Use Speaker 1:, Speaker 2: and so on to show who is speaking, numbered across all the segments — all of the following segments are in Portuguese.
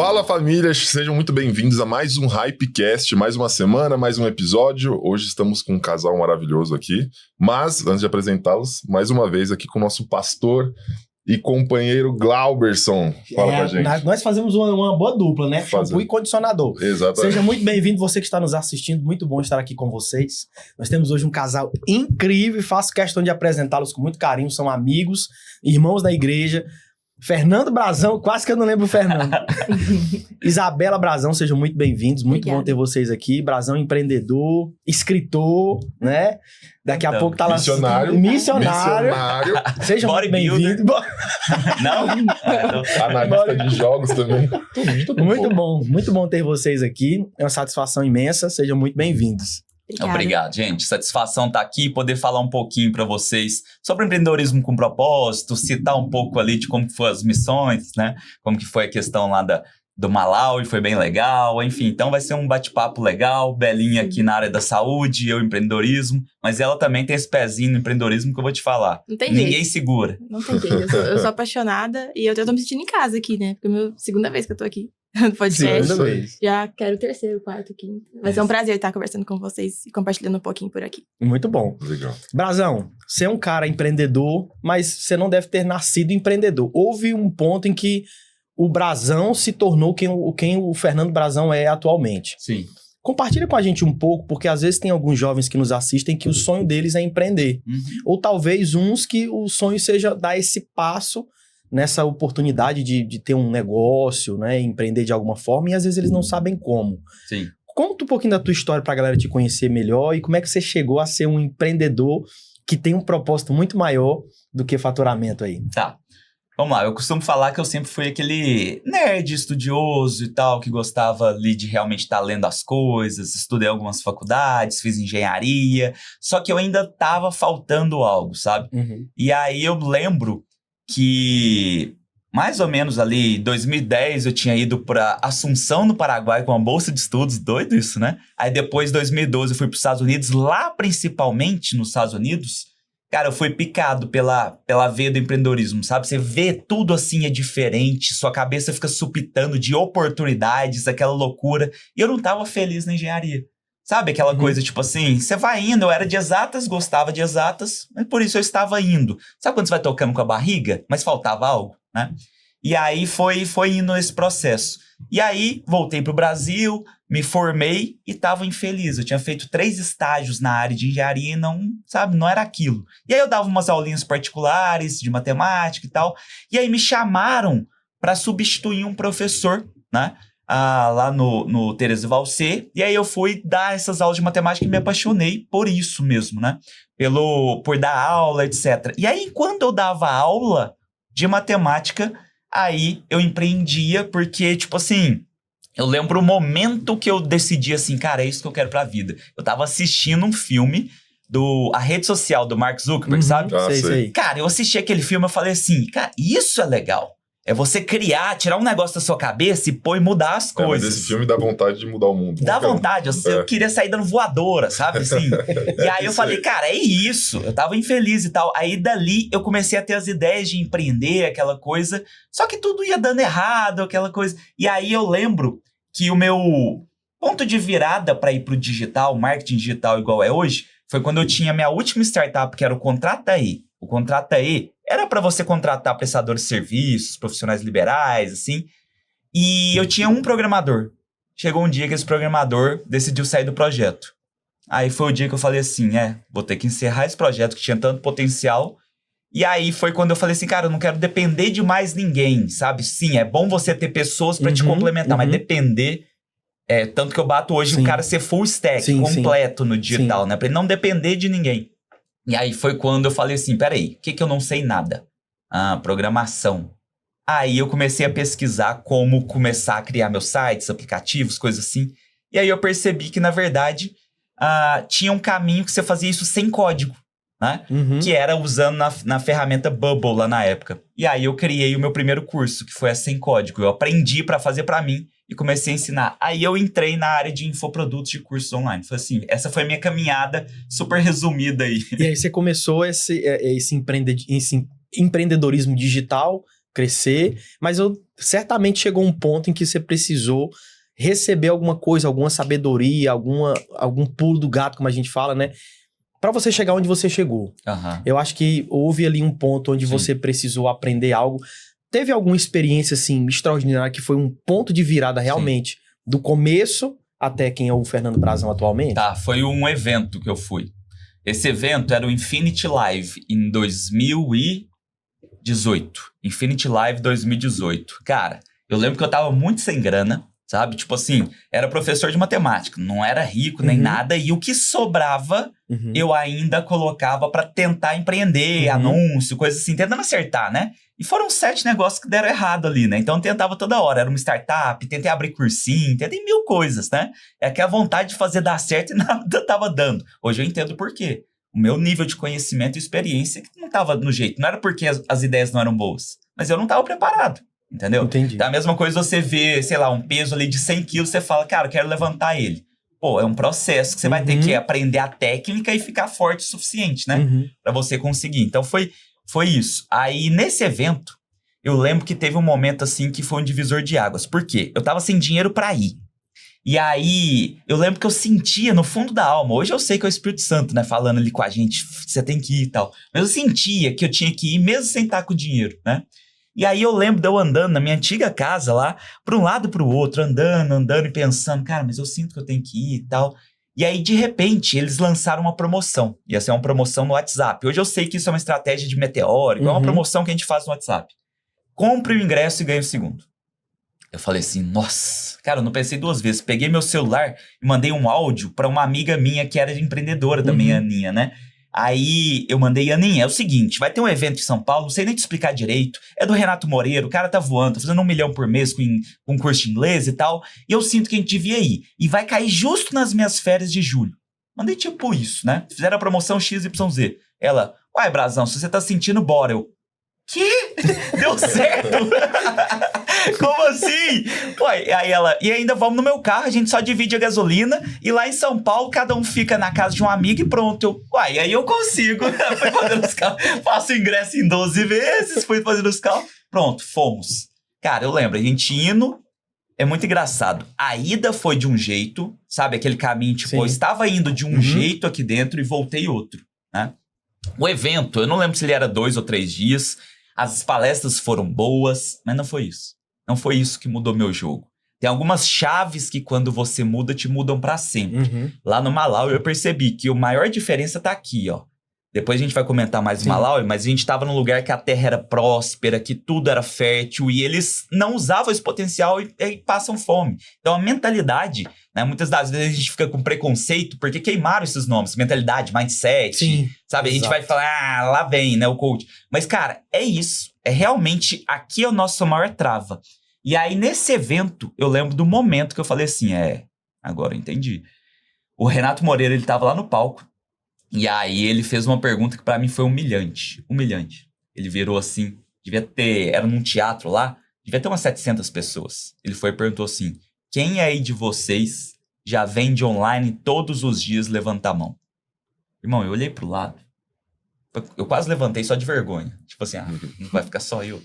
Speaker 1: Fala família, sejam muito bem-vindos a mais um Hypecast, mais uma semana, mais um episódio. Hoje estamos com um casal maravilhoso aqui, mas antes de apresentá-los, mais uma vez aqui com o nosso pastor e companheiro Glauberson. Fala com a gente.
Speaker 2: Nós fazemos uma boa dupla, né? Shampoo e condicionador.
Speaker 1: Exatamente.
Speaker 2: Seja muito bem-vindo, você que está nos assistindo. Muito bom estar aqui com vocês. Nós temos hoje um casal incrível e faço questão de apresentá-los com muito carinho. São amigos, irmãos da igreja. Fernando Brazão, quase que eu não lembro o Fernando. Isabela Brazão, sejam muito bem-vindos. Muito bom ter vocês aqui. Brazão empreendedor, escritor, né? Daqui a pouco tá lá... Missionário. Sejam muito bem-vindos.
Speaker 3: Não?
Speaker 1: Analista de jogos também.
Speaker 2: Muito bom ter vocês aqui. É uma satisfação imensa. Sejam muito bem-vindos.
Speaker 3: Obrigado, gente. Satisfação estar aqui e poder falar um pouquinho para vocês sobre empreendedorismo com propósito, citar um pouco ali de como que foram as missões, né? Como que foi a questão lá do Malawi, foi bem legal, enfim. Então vai ser um bate-papo legal, Belinha aqui na área da saúde, eu empreendedorismo, mas ela também tem esse pezinho no empreendedorismo que eu vou te falar.
Speaker 4: Não tem
Speaker 3: Ninguém
Speaker 4: jeito.
Speaker 3: segura.
Speaker 4: Não tem jeito. Eu sou apaixonada e eu tô me sentindo em casa aqui, né? Porque é a minha segunda vez que eu tô aqui no podcast.
Speaker 1: Segunda vez.
Speaker 4: Já quero o terceiro, quarto, quinto. Vai ser um prazer estar conversando com vocês e compartilhando um pouquinho por aqui.
Speaker 2: Muito bom.
Speaker 1: Legal.
Speaker 2: Brazão, você é um cara empreendedor, mas você não deve ter nascido empreendedor. Houve um ponto em que o Brazão se tornou quem o Fernando Brazão é atualmente.
Speaker 3: Sim.
Speaker 2: Compartilha com a gente um pouco, porque às vezes tem alguns jovens que nos assistem que o sonho deles é empreender. Ou talvez uns que o sonho seja dar esse passo nessa oportunidade de ter um negócio, né, empreender de alguma forma, e às vezes eles não sabem como.
Speaker 3: Sim.
Speaker 2: Conta um pouquinho da tua história pra galera te conhecer melhor e como é que você chegou a ser um empreendedor que tem um propósito muito maior do que faturamento aí.
Speaker 3: Tá. Vamos lá, eu costumo falar que eu sempre fui aquele nerd estudioso e tal, que gostava ali de realmente estar lendo as coisas, estudei algumas faculdades, fiz engenharia, só que eu ainda tava faltando algo, sabe? E aí eu lembro que mais ou menos ali em 2010 eu tinha ido para Assunção, no Paraguai, com uma bolsa de estudos, doido isso, né? Aí depois, em 2012, eu fui para os Estados Unidos, lá principalmente nos Estados Unidos, cara, eu fui picado pela veia do empreendedorismo, sabe? Você vê tudo assim é diferente, sua cabeça fica supitando de oportunidades, aquela loucura, e eu não tava feliz na engenharia. Sabe aquela coisa, tipo assim, você vai indo, eu era de exatas, gostava de exatas, mas por isso eu estava indo. Sabe quando você vai tocando com a barriga, mas faltava algo, né? E aí foi indo esse processo. E aí voltei pro Brasil, me formei e estava infeliz. Eu tinha feito 3 estágios na área de engenharia e não era aquilo. E aí eu dava umas aulinhas particulares de matemática e tal. E aí me chamaram para substituir um professor, né? Lá no Teresa Valcê, e aí eu fui dar essas aulas de matemática e me apaixonei por isso mesmo, né? Por dar aula, etc. E aí, quando eu dava aula de matemática, aí eu empreendia, porque, tipo assim, eu lembro o momento que eu decidi assim, cara, é isso que eu quero pra vida. Eu tava assistindo um filme A Rede Social do Mark Zuckerberg, sabe?
Speaker 2: Sei.
Speaker 3: Cara, eu assisti aquele filme e falei assim, cara, isso é legal. É você tirar um negócio da sua cabeça e pôr e mudar as coisas.
Speaker 1: Mas esse filme dá vontade de mudar o mundo.
Speaker 3: Dá vontade, eu queria sair dando voadora, sabe, assim. E aí eu falei, cara, é isso. Eu tava infeliz e tal. Aí dali eu comecei a ter as ideias de empreender, aquela coisa. Só que tudo ia dando errado, aquela coisa. E aí eu lembro que o meu ponto de virada para ir pro digital, marketing digital igual é hoje, foi quando eu tinha minha última startup, que era o Contrataí. O Contrataí era para você contratar prestadores de serviços, profissionais liberais, assim. E eu tinha um programador. Chegou um dia que esse programador decidiu sair do projeto. Aí foi o dia que eu falei assim, vou ter que encerrar esse projeto que tinha tanto potencial. E aí foi quando eu falei assim, cara, eu não quero depender de mais ninguém, sabe? Sim, é bom você ter pessoas para te complementar, mas depender... tanto que eu bato hoje o cara ser full stack, completo no digital, né? Pra ele não depender de ninguém. E aí foi quando eu falei assim, peraí, o que eu não sei nada? Programação. Aí eu comecei a pesquisar como começar a criar meus sites, aplicativos, coisas assim. E aí eu percebi que, na verdade, tinha um caminho que você fazia isso sem código, né? Que era usando na ferramenta Bubble lá na época. E aí eu criei o meu primeiro curso, que foi a Sem Código. Eu aprendi para fazer para mim e comecei a ensinar. Aí eu entrei na área de infoprodutos de cursos online. Foi assim, essa foi a minha caminhada super resumida aí.
Speaker 2: E aí você começou esse empreendedorismo digital crescer, mas certamente chegou um ponto em que você precisou receber alguma coisa, alguma sabedoria, algum pulo do gato, como a gente fala, né? Pra você chegar onde você chegou.
Speaker 3: Aham.
Speaker 2: Eu acho que houve ali um ponto onde
Speaker 3: Sim.
Speaker 2: você precisou aprender algo. Teve alguma experiência, assim, extraordinária que foi um ponto de virada realmente do começo até quem é o Fernando Brazão atualmente?
Speaker 3: Tá, foi um evento que eu fui. Esse evento era o Infinity Live em 2018. Infinity Live 2018. Cara, eu lembro que eu tava muito sem grana, sabe? Tipo assim, era professor de matemática, não era rico nem nada, e o que sobrava eu ainda colocava pra tentar empreender, anúncio, coisa assim, tentando acertar, né? E foram 7 negócios que deram errado ali, né? Então eu tentava toda hora, era uma startup, tentei abrir cursinho, tentei 1000 coisas, né? É que a vontade de fazer dar certo e nada tava dando. Hoje eu entendo por quê. O meu nível de conhecimento e experiência que não tava no jeito. Não era porque as ideias não eram boas, mas eu não tava preparado. Entendeu?
Speaker 2: Entendi.
Speaker 3: Então, a mesma coisa você vê, sei lá, um peso ali de 100 quilos, você fala, cara, eu quero levantar ele. Pô, é um processo que você vai ter que aprender a técnica e ficar forte o suficiente, né? Pra você conseguir. Então, foi isso. Aí, nesse evento, eu lembro que teve um momento, assim, que foi um divisor de águas. Por quê? Eu tava sem dinheiro pra ir. E aí, eu lembro que eu sentia no fundo da alma, hoje eu sei que é o Espírito Santo, né, falando ali com a gente, você tem que ir e tal. Mas eu sentia que eu tinha que ir mesmo sem estar com dinheiro, né? E aí eu lembro de eu andando na minha antiga casa lá, para um lado e para o outro, andando e pensando, cara, mas eu sinto que eu tenho que ir e tal. E aí, de repente, eles lançaram uma promoção. Ia ser uma promoção no WhatsApp. Hoje eu sei que isso é uma estratégia de meteórico, é uma promoção que a gente faz no WhatsApp. Compre o ingresso e ganhe o segundo. Eu falei assim, nossa, cara, eu não pensei 2 vezes. Peguei meu celular e mandei um áudio para uma amiga minha que era empreendedora também, a Aninha, né? Aí eu mandei, Aninha, é o seguinte, vai ter um evento em São Paulo, não sei nem te explicar direito, é do Renato Moreira, o cara tá voando, tá fazendo 1 milhão por mês com curso de inglês e tal, e eu sinto que a gente devia ir, e vai cair justo nas minhas férias de julho. Mandei tipo isso, né? Fizeram a promoção XYZ. Ela, uai, Brazão, se você tá sentindo, bora. Eu, que? Deu certo? Como assim? Ué, aí ela, e ainda vamos no meu carro, a gente só divide a gasolina, e lá em São Paulo, cada um fica na casa de um amigo e pronto. Eu, uai, aí eu consigo. Fui fazendo os carros, faço o ingresso em 12 vezes, fui fazendo os carros, pronto, fomos. Cara, eu lembro, a gente indo, é muito engraçado. A ida foi de um jeito, sabe, aquele caminho, tipo, eu estava indo de um jeito aqui dentro e voltei outro, né? O evento, eu não lembro se ele era 2 ou 3 dias, as palestras foram boas, mas não foi isso. Não foi isso que mudou meu jogo. Tem algumas chaves que quando você muda, te mudam pra sempre. Lá no Malawi eu percebi que a maior diferença tá aqui, ó. Depois a gente vai comentar mais o Malawi, mas a gente tava num lugar que a terra era próspera, que tudo era fértil, e eles não usavam esse potencial e passam fome. Então a mentalidade, né, muitas das vezes a gente fica com preconceito, porque queimaram esses nomes, mentalidade, mindset, sabe? A gente vai falar, ah, lá vem, né, o coach. Mas, cara, é isso. É realmente, aqui é o nosso maior trava. E aí, nesse evento, eu lembro do momento que eu falei assim, agora eu entendi. O Renato Moreira, ele tava lá no palco, e aí ele fez uma pergunta que pra mim foi humilhante. Humilhante. Ele virou assim, era num teatro lá, devia ter umas 700 pessoas. Ele foi e perguntou assim, quem aí de vocês já vende online todos os dias, levanta a mão? Irmão, eu olhei pro lado, eu quase levantei só de vergonha. Tipo assim, não vai ficar só eu.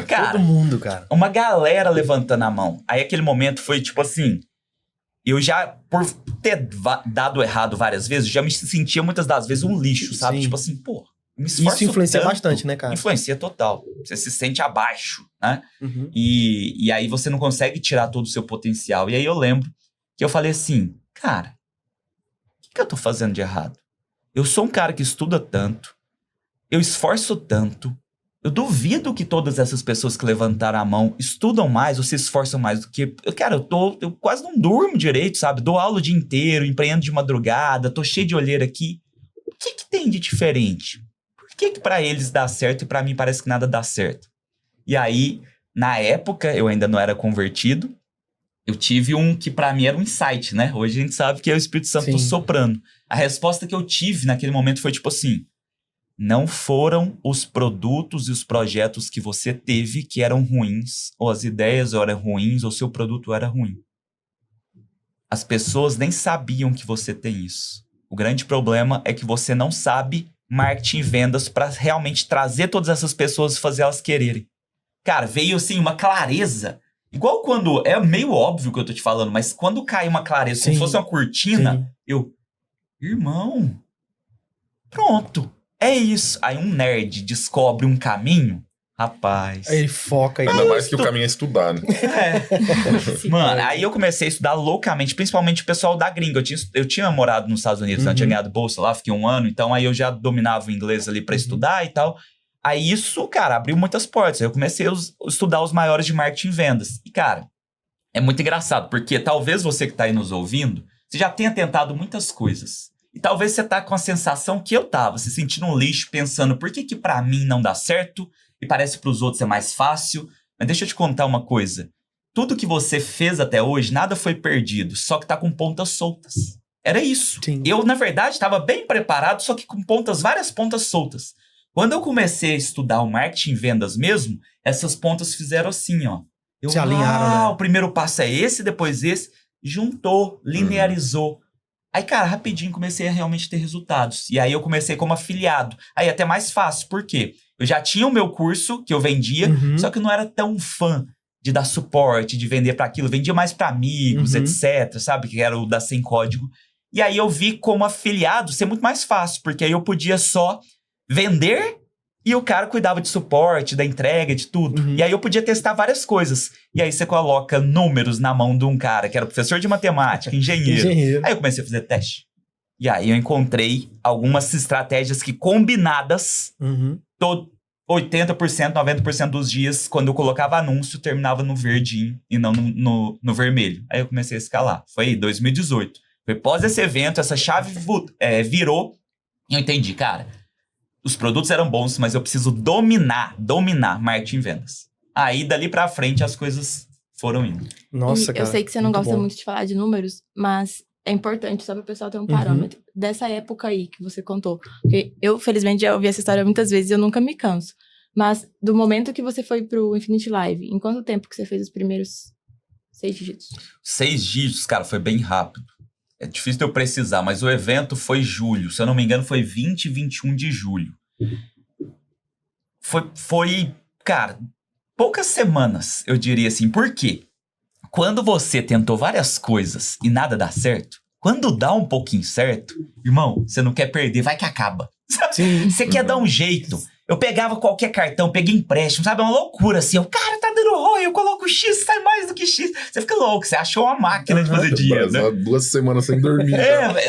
Speaker 3: Cara,
Speaker 2: todo mundo, cara.
Speaker 3: Uma galera levantando a mão. Aí aquele momento foi tipo assim, eu já, por ter dado errado várias vezes, já me sentia muitas das vezes um lixo, sabe? Tipo assim, pô, me esforço
Speaker 2: isso influencia
Speaker 3: tanto.
Speaker 2: bastante, né, cara?
Speaker 3: Influencia total. Você se sente abaixo, né? E aí você não consegue tirar todo o seu potencial. E aí eu lembro que eu falei assim, cara, o que eu tô fazendo de errado? Eu sou um cara que estuda tanto, eu esforço tanto, eu duvido que todas essas pessoas que levantaram a mão estudam mais ou se esforçam mais do que... Cara, eu quase não durmo direito, sabe? Dou aula o dia inteiro, empreendo de madrugada, tô cheio de olheira aqui. O que tem de diferente? Por que pra eles dá certo e pra mim parece que nada dá certo? E aí, na época, eu ainda não era convertido, eu tive um que pra mim era um insight, né? Hoje a gente sabe que é o Espírito Santo soprando. A resposta que eu tive naquele momento foi tipo assim, não foram os produtos e os projetos que você teve que eram ruins, ou as ideias eram ruins, ou seu produto era ruim. As pessoas nem sabiam que você tem isso. O grande problema é que você não sabe marketing e vendas para realmente trazer todas essas pessoas e fazer elas quererem. cara, veio assim uma clareza. Igual quando, é meio óbvio que eu tô te falando, mas quando cai uma clareza, como se fosse uma cortina, irmão, pronto, é isso. Aí um nerd descobre um caminho, rapaz.
Speaker 2: Aí ele foca.
Speaker 1: Ainda mais que o caminho é estudar, né?
Speaker 3: Mano, aí eu comecei a estudar loucamente, principalmente o pessoal da gringa. Eu tinha morado nos Estados Unidos, né? Eu tinha ganhado bolsa lá, fiquei 1 ano, então aí eu já dominava o inglês ali pra estudar e tal. Aí isso, cara, abriu muitas portas. Aí eu comecei a estudar os maiores de marketing e vendas. E, cara, é muito engraçado, porque talvez você que tá aí nos ouvindo, você já tenha tentado muitas coisas. E talvez você tá com a sensação que eu tava, se sentindo um lixo, pensando, por que pra mim não dá certo? E parece pros outros é mais fácil. Mas deixa eu te contar uma coisa. Tudo que você fez até hoje, nada foi perdido, só que tá com pontas soltas. Era isso.
Speaker 2: Sim.
Speaker 3: Eu, na verdade, estava bem preparado, só que com várias pontas soltas. Quando eu comecei a estudar o marketing e vendas mesmo, essas pontas fizeram assim, ó.
Speaker 2: Se alinharam, né?
Speaker 3: O primeiro passo é esse, depois esse. Juntou, linearizou. Aí, cara, rapidinho comecei a realmente ter resultados. E aí eu comecei como afiliado. Aí até mais fácil, por quê? Eu já tinha o meu curso que eu vendia, só que eu não era tão fã de dar suporte, de vender para aquilo. Vendia mais para amigos, etc, sabe? Que era o da Sem Código. E aí eu vi como afiliado ser muito mais fácil, porque aí eu podia só vender e o cara cuidava de suporte, da entrega, de tudo. E aí eu podia testar várias coisas. E aí você coloca números na mão de um cara que era professor de matemática, engenheiro. Aí eu comecei a fazer teste. E aí eu encontrei algumas estratégias que combinadas, 80%, 90% dos dias, quando eu colocava anúncio, terminava no verdinho e não no vermelho. Aí eu comecei a escalar. Foi 2018. Foi pós esse evento, essa chave virou e eu entendi, cara, os produtos eram bons, mas eu preciso dominar marketing e vendas. Aí, dali pra frente, as coisas foram indo.
Speaker 2: Nossa, cara.
Speaker 4: Eu sei que você não gosta muito de falar de números, mas é importante só para o pessoal ter um parâmetro. Dessa época aí que você contou. Porque eu, felizmente, já ouvi essa história muitas vezes e eu nunca me canso. Mas do momento que você foi pro Infinity Live, em quanto tempo que você fez os primeiros 6 dígitos?
Speaker 3: 6 dígitos, cara, foi bem rápido. É difícil de eu precisar, mas o evento foi julho. Se eu não me engano, foi 20 e 21 de julho. Foi, cara, poucas semanas, eu diria assim. Por quê? Quando você tentou várias coisas e nada dá certo, quando dá um pouquinho certo, irmão, você não quer perder, vai que acaba.
Speaker 2: Sim.
Speaker 3: Você quer dar um jeito. Eu pegava qualquer cartão, peguei empréstimo, sabe? É uma loucura, assim. O cara tá dando ROI, eu coloco X, sai mais do que X. Você fica louco, você achou uma máquina de fazer dinheiro, né?
Speaker 1: 2 semanas sem dormir.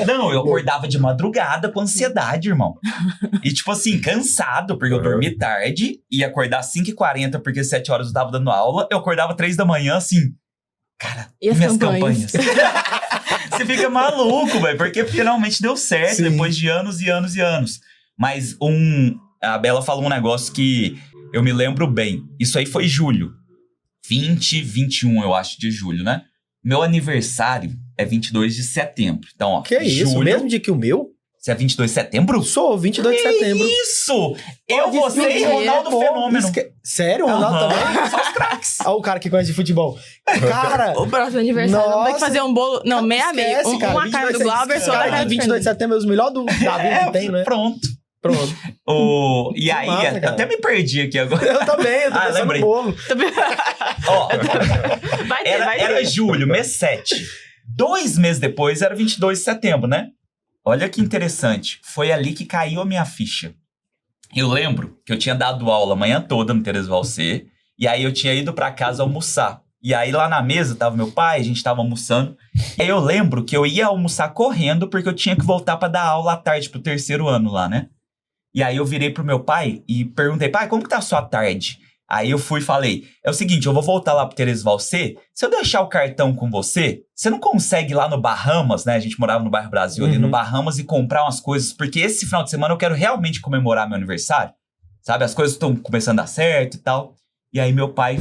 Speaker 3: Não, eu acordava de madrugada com ansiedade, irmão. E tipo assim, cansado, porque eu dormi tarde, ia acordar às 5h40, porque 7 horas eu tava dando aula. Eu acordava 3 da manhã, assim... Cara,
Speaker 4: e as
Speaker 3: minhas
Speaker 4: campanhas?
Speaker 3: Você fica maluco, velho, porque finalmente deu certo,
Speaker 2: Sim.
Speaker 3: depois de anos e anos e anos. Mas a Bela falou um negócio que eu me lembro bem. Isso aí foi julho. 20, 21, eu acho, de julho, né? Meu aniversário é 22 de setembro. Então, ó,
Speaker 2: Que isso?
Speaker 3: julho,
Speaker 2: Mesmo dia que o meu?
Speaker 3: Você é 22 de setembro?
Speaker 2: Sou, 22 de setembro.
Speaker 3: Isso! Eu, você e Ronaldo Fenômeno.
Speaker 2: Sério? O Ronaldo também?
Speaker 3: Só os craques.
Speaker 2: Olha o cara que conhece de futebol. Cara...
Speaker 4: O próximo aniversário, vamos ter que fazer um bolo... Não, meia a meia.
Speaker 2: Esquece, cara.
Speaker 4: Uma cara do Glauber, só a
Speaker 2: Cara,
Speaker 4: cara do
Speaker 2: 22 de setembro é os melhores da vida que tem, né?
Speaker 3: Pronto. E aí,
Speaker 2: massa,
Speaker 3: eu até me perdi aqui agora.
Speaker 2: Eu também, eu tô pensando
Speaker 3: lembrei.
Speaker 2: no bolo.
Speaker 3: Ó,
Speaker 4: Vai ter.
Speaker 3: era julho, mês 7. 2 meses depois era 22 de setembro, né? Olha que interessante. Foi ali que caiu a minha ficha. Eu lembro que eu tinha dado aula a manhã toda no Teresval C. E aí eu tinha ido pra casa almoçar. E aí lá na mesa tava meu pai, a gente tava almoçando. E aí eu lembro que eu ia almoçar correndo porque eu tinha que voltar pra dar aula à tarde pro 3º ano lá, né? E aí eu virei pro meu pai e perguntei, pai, como que tá a sua tarde? Aí eu fui e falei, é o seguinte, eu vou voltar lá pro Teresval C, se eu deixar o cartão com você, você não consegue ir lá no Bahamas, né? A gente morava no bairro Brasil, ali no Bahamas, e comprar umas coisas, porque esse final de semana eu quero realmente comemorar meu aniversário, sabe? As coisas estão começando a dar certo e tal. E aí meu pai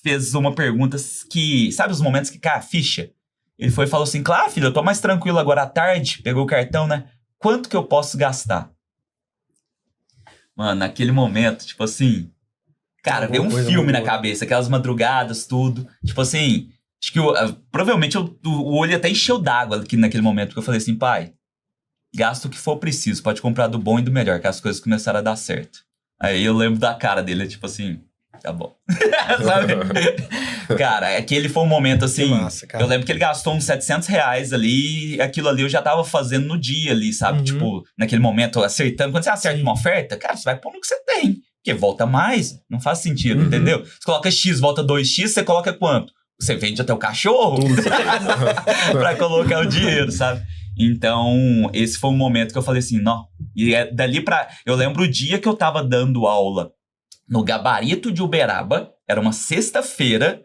Speaker 3: fez uma pergunta que, sabe os momentos que cai a ficha? Ele foi e falou assim, claro, filho, eu tô mais tranquilo agora à tarde, pegou o cartão, né? Quanto que eu posso gastar? Mano, naquele momento, tipo assim... Cara, veio um filme na cabeça, aquelas madrugadas, tudo. Tipo assim, acho que provavelmente o olho até encheu d'água naquele momento, porque eu falei assim, pai, gasta o que for preciso, pode comprar do bom e do melhor, que as coisas começaram a dar certo. Aí eu lembro da cara dele, tipo assim, tá bom. Sabe? Cara, aquele foi um momento assim.
Speaker 2: Que massa, cara.
Speaker 3: Eu lembro que ele gastou uns R$700 ali, e aquilo ali eu já tava fazendo no dia ali, sabe? Tipo, naquele momento, acertando. Quando você acerta uma oferta, cara, você vai pôr no que você tem. Porque volta mais, não faz sentido, entendeu? Você coloca X, volta 2X, você coloca quanto? Você vende até o cachorro pra colocar o dinheiro, sabe? Então, esse foi um momento que eu falei assim, não. E dali pra... Eu lembro o dia que eu tava dando aula no Gabarito de Uberaba, era uma sexta-feira,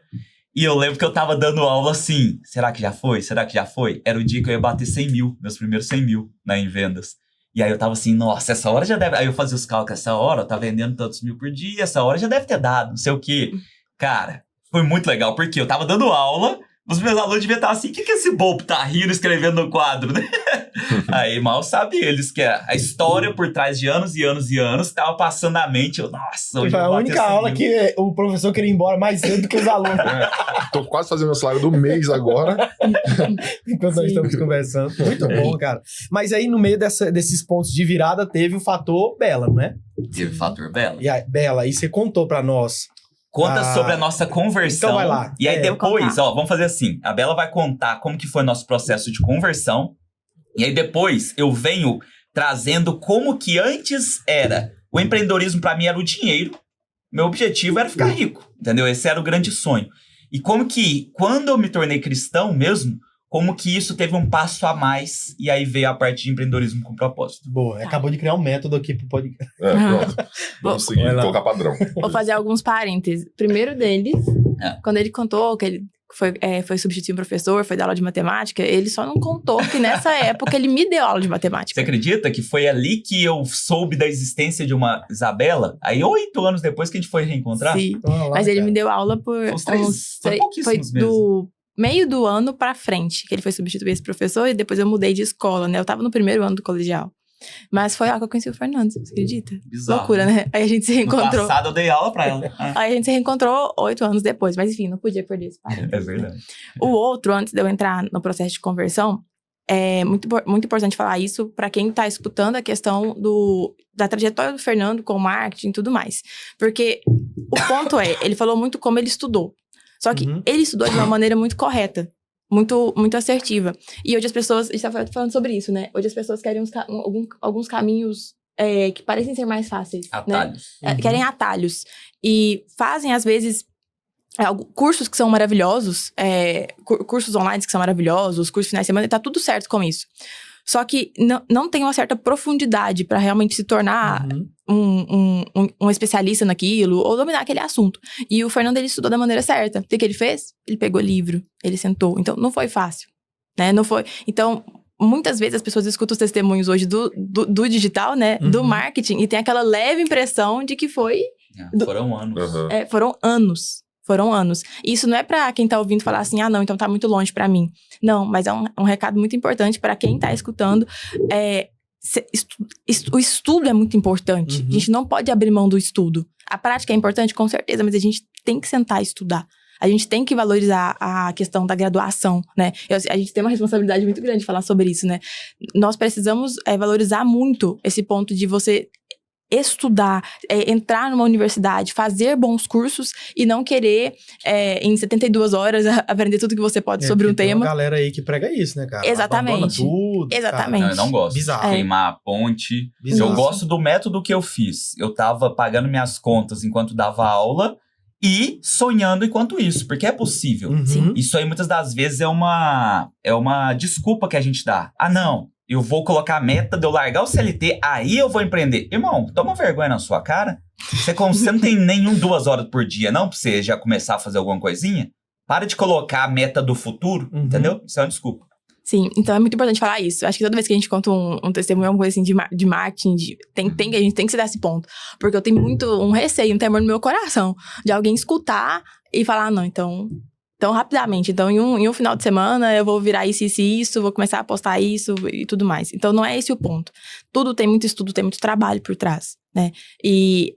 Speaker 3: e eu lembro que eu tava dando aula assim, será que já foi? Será que já foi? Era o dia que eu ia bater 100 mil, meus primeiros 100 mil, né, em vendas. E aí eu tava assim, nossa, essa hora já deve... Aí eu fazia os cálculos, essa hora eu tava vendendo tantos mil por dia, essa hora já deve ter dado, não sei o quê. Cara, foi muito legal, porque eu tava dando aula, os meus alunos deviam estar assim, o que esse bobo tá rindo escrevendo no quadro, né? Aí mal sabem eles que a história por trás de anos e anos e anos tava passando na mente. Eu, nossa, hoje
Speaker 2: Foi a única aula que o professor queria ir embora mais cedo do que os alunos.
Speaker 1: Tô quase fazendo meu salário do mês agora.
Speaker 2: Enquanto nós estamos conversando. Muito bom, cara. Mas aí, no meio desses pontos de virada, teve o fator Bela, não é?
Speaker 3: Teve o fator Bela.
Speaker 2: E aí, Bela, aí você contou pra nós.
Speaker 3: Conta sobre a nossa conversão.
Speaker 2: Então vai lá.
Speaker 3: E aí depois, vamos fazer assim. A Bela vai contar como que foi o nosso processo de conversão. E aí depois eu venho trazendo como que antes era. O empreendedorismo pra mim era o dinheiro. Meu objetivo era ficar rico, entendeu? Esse era o grande sonho. E como que, quando eu me tornei cristão mesmo, como que isso teve um passo a mais. E aí veio a parte de empreendedorismo com propósito.
Speaker 2: Boa, acabou de criar um método aqui pro podcast.
Speaker 1: Pronto. Vamos seguir, colocar padrão.
Speaker 4: Vou fazer alguns parênteses. Primeiro deles, quando ele contou que ele foi substituir um professor, foi dar aula de matemática, ele só não contou que nessa época ele me deu aula de matemática.
Speaker 3: Você acredita que foi ali que eu soube da existência de uma Isabela? Aí 8 anos depois que a gente foi reencontrar?
Speaker 4: Sim, mas ele me deu aula por
Speaker 3: foi pouquíssimos meses.
Speaker 4: Do meio do ano pra frente, que ele foi substituir esse professor, e depois eu mudei de escola, né? Eu tava no primeiro ano do colegial. Mas foi lá que eu conheci o Fernando, você acredita?
Speaker 3: Bizarro.
Speaker 4: Loucura, né? Aí a gente se reencontrou.
Speaker 3: No passado eu dei aula pra ela.
Speaker 4: Aí a gente se reencontrou 8 anos depois, mas enfim, não podia perder esse parênteses.
Speaker 3: É verdade.
Speaker 4: O outro, antes de eu entrar no processo de conversão, é muito importante falar isso para quem tá escutando a questão da trajetória do Fernando com marketing e tudo mais. Porque o ponto é, ele falou muito como ele estudou. Só que ele estudou de uma maneira muito correta. Muito, muito assertiva. E hoje as pessoas... A gente tá falando sobre isso, né? Hoje as pessoas querem alguns caminhos que parecem ser mais fáceis.
Speaker 3: Atalhos.
Speaker 4: Né? Querem atalhos. E fazem, às vezes, cursos que são maravilhosos. Cursos online que são maravilhosos. Cursos finais de semana. E tá tudo certo com isso. Só que não tem uma certa profundidade para realmente se tornar um especialista naquilo ou dominar aquele assunto. E o Fernando, ele estudou da maneira certa. O que ele fez? Ele pegou livro, ele sentou. Então, não foi fácil, né? Não foi... Então, muitas vezes as pessoas escutam os testemunhos hoje do digital, né? Do marketing, e tem aquela leve impressão de que foi...
Speaker 3: Foram anos.
Speaker 4: Foram anos. Foram anos. E isso não é pra quem tá ouvindo falar assim, não, então tá muito longe pra mim. Não, mas é um recado muito importante pra quem tá escutando. O estudo é muito importante. A gente não pode abrir mão do estudo. A prática é importante, com certeza, mas a gente tem que sentar e estudar. A gente tem que valorizar a questão da graduação, né? A gente tem uma responsabilidade muito grande de falar sobre isso, né? Nós precisamos valorizar muito esse ponto de você estudar, entrar numa universidade, fazer bons cursos e não querer, em 72 horas, aprender tudo que você pode sobre um tema.
Speaker 2: Tem uma galera aí que prega isso, né, cara?
Speaker 4: Exatamente.
Speaker 2: Abandona tudo.
Speaker 4: Exatamente.
Speaker 3: Não, eu não gosto.
Speaker 2: Bizarro.
Speaker 3: Queimar a ponte.
Speaker 2: Bizarro.
Speaker 3: Eu gosto do método que eu fiz. Eu tava pagando minhas contas enquanto dava aula e sonhando enquanto isso, porque é possível.
Speaker 4: Sim.
Speaker 3: Isso aí, muitas das vezes, é uma desculpa que a gente dá. Não, eu vou colocar a meta de eu largar o CLT, aí eu vou empreender. Irmão, toma vergonha na sua cara. Você não tem nenhum 2 horas por dia, não, pra você já começar a fazer alguma coisinha? Para de colocar a meta do futuro, entendeu? Isso é uma desculpa.
Speaker 4: Sim, então é muito importante falar isso. Acho que toda vez que a gente conta um testemunho, alguma coisa assim de marketing, a gente tem que se dar esse ponto. Porque eu tenho muito um receio, um temor no meu coração de alguém escutar e falar, não, então rapidamente. Então, em um final de semana, eu vou virar isso, vou começar a postar isso e tudo mais. Então, não é esse o ponto. Tudo tem muito estudo, tem muito trabalho por trás, né? E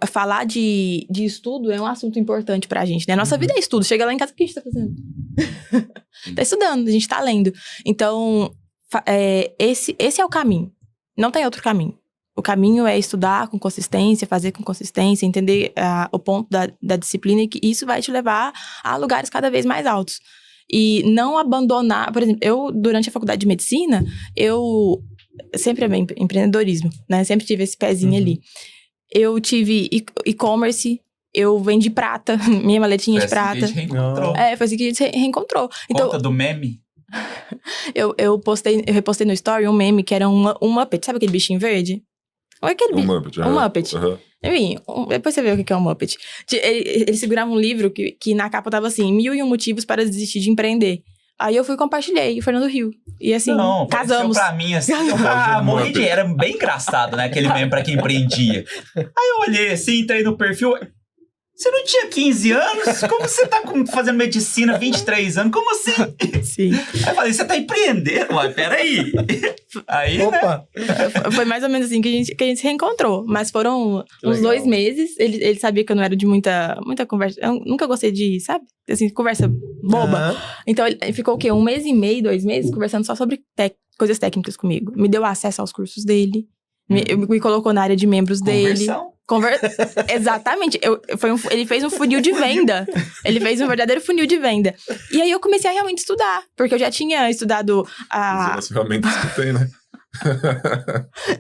Speaker 4: falar de estudo é um assunto importante pra gente, né? Nossa vida é estudo. Chega lá em casa, o que a gente tá fazendo? Tá estudando, a gente tá lendo. Então, esse é o caminho. Não tem outro caminho. O caminho é estudar com consistência, fazer com consistência, entender o ponto da disciplina e que isso vai te levar a lugares cada vez mais altos. E não abandonar... Por exemplo, eu, durante a faculdade de medicina, eu sempre amei empreendedorismo, né? Sempre tive esse pezinho ali. Eu tive e-commerce, eu vendi prata, minha maletinha de prata.
Speaker 3: Que a gente reencontrou.
Speaker 4: Foi assim que a gente se reencontrou. Então,
Speaker 3: Conta do meme.
Speaker 4: eu repostei no story um meme que era um Muppet. Sabe aquele bichinho verde? Ou aquele
Speaker 1: Muppet.
Speaker 4: Um Muppet. Enfim, depois você vê o que é um Muppet. Ele segurava um livro que na capa tava assim, 1001 motivos para desistir de empreender. Aí eu fui e compartilhei, o Fernando riu. E assim,
Speaker 3: não,
Speaker 4: casamos.
Speaker 3: Pra mim, assim, morri de... Era bem engraçado, né? Aquele meme pra quem empreendia. Aí eu olhei assim, entrei no perfil... Você não tinha 15 anos? Como você tá fazendo medicina 23 anos? Como assim?
Speaker 4: Sim.
Speaker 3: Aí eu falei, você tá empreendendo? Ué, peraí. Aí,
Speaker 2: Opa!
Speaker 4: Né? Foi mais ou menos assim que a gente se reencontrou. Mas foram uns 2 meses. Ele sabia que eu não era de muita conversa. Eu nunca gostei de, sabe? Assim, conversa boba.
Speaker 2: Uhum.
Speaker 4: Então, ele ficou o quê? 1 mês e meio, 2 meses, conversando só sobre coisas técnicas comigo. Me deu acesso aos cursos dele. Me colocou na área de membros dele. Exatamente. Ele fez um funil de venda. Ele fez um verdadeiro funil de venda. E aí eu comecei a realmente estudar. Porque eu já tinha estudado
Speaker 1: As ferramentas que tem, né?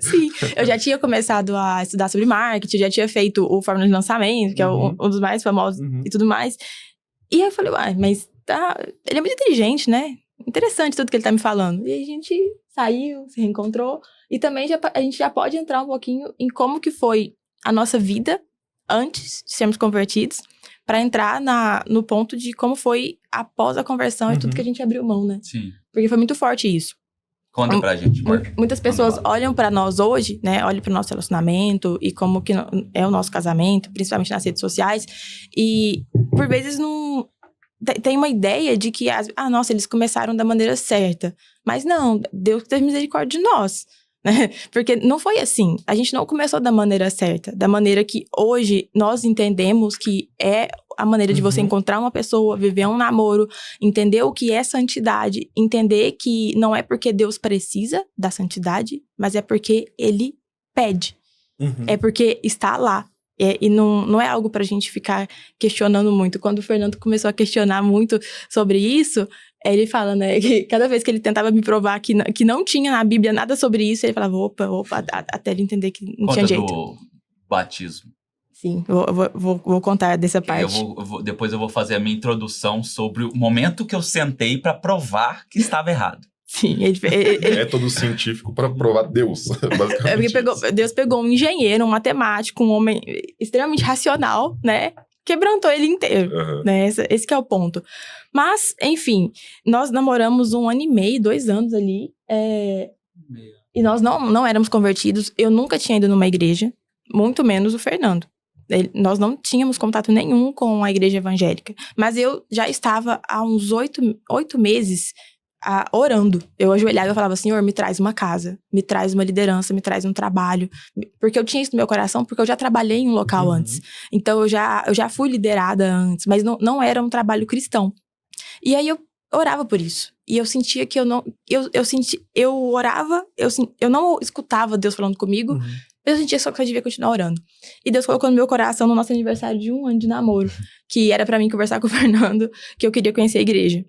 Speaker 4: Sim, eu já tinha começado a estudar sobre marketing, já tinha feito o Fórmula de Lançamento, que é um dos mais famosos e tudo mais. E aí eu falei, mas ele é muito inteligente, né? Interessante tudo que ele tá me falando. E aí a gente saiu, se reencontrou. E também a gente já pode entrar um pouquinho em como que foi a nossa vida antes de sermos convertidos, para entrar no ponto de como foi após a conversão e tudo que a gente abriu mão, né?
Speaker 3: Sim.
Speaker 4: Porque foi muito forte isso.
Speaker 3: Conta pra gente.
Speaker 4: Muitas pessoas olham pra nós hoje, né? Olham pro nosso relacionamento e como que é o nosso casamento, principalmente nas redes sociais. E, por vezes, não... Tem uma ideia de que, nossa, eles começaram da maneira certa. Mas não, Deus teve misericórdia de nós. Né? Porque não foi assim. A gente não começou da maneira certa. Da maneira que hoje nós entendemos que é a maneira de você encontrar uma pessoa, viver um namoro, entender o que é santidade, entender que não é porque Deus precisa da santidade, mas é porque Ele pede. É porque está lá. E não é algo pra gente ficar questionando muito. Quando o Fernando começou a questionar muito sobre isso, ele fala, né, que cada vez que ele tentava me provar que não tinha na Bíblia nada sobre isso, ele falava, opa, até ele entender que não tinha jeito.
Speaker 3: Do batismo.
Speaker 4: Sim, vou contar dessa parte.
Speaker 3: Depois eu vou fazer a minha introdução sobre o momento que eu sentei pra provar que estava errado.
Speaker 4: Sim, ele
Speaker 1: método científico para provar Deus, basicamente.
Speaker 4: Deus pegou um engenheiro, um matemático, um homem extremamente racional, né? Quebrantou ele inteiro, né? Esse que é o ponto. Mas, enfim, nós namoramos 1 ano e meio, 2 anos ali, e nós não éramos convertidos. Eu nunca tinha ido numa igreja, muito menos o Fernando. Nós não tínhamos contato nenhum com a igreja evangélica. Mas eu já estava há uns 8 meses orando. Eu ajoelhava e eu falava, Senhor, me traz uma casa, me traz uma liderança, me traz um trabalho. Porque eu tinha isso no meu coração, porque eu já trabalhei em um local antes. Então, eu já fui liderada antes, mas não era um trabalho cristão. E aí, eu orava por isso. E eu sentia que eu não... Eu orava, eu não escutava Deus falando comigo, eu sentia só que eu devia continuar orando. E Deus colocou no meu coração, no nosso aniversário de 1 ano de namoro, que era pra mim conversar com o Fernando, que eu queria conhecer a igreja.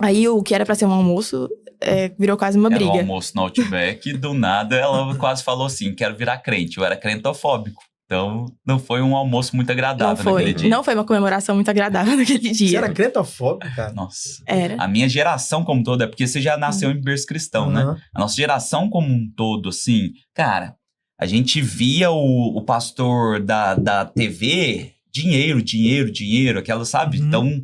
Speaker 4: Aí, o que era pra ser um almoço, virou quase uma briga.
Speaker 3: Era um almoço no Outback, do nada ela quase falou assim, quero virar crente. Eu era crentofóbico. Então, não foi um almoço muito agradável naquele dia.
Speaker 4: Não foi uma comemoração muito agradável naquele dia.
Speaker 2: Você era crentofóbico, cara?
Speaker 3: Nossa.
Speaker 4: Era.
Speaker 3: A minha geração como toda, porque você já nasceu em berço cristão, né? A nossa geração como um todo, assim, cara, a gente via o pastor da TV, dinheiro, aquela, sabe? Então...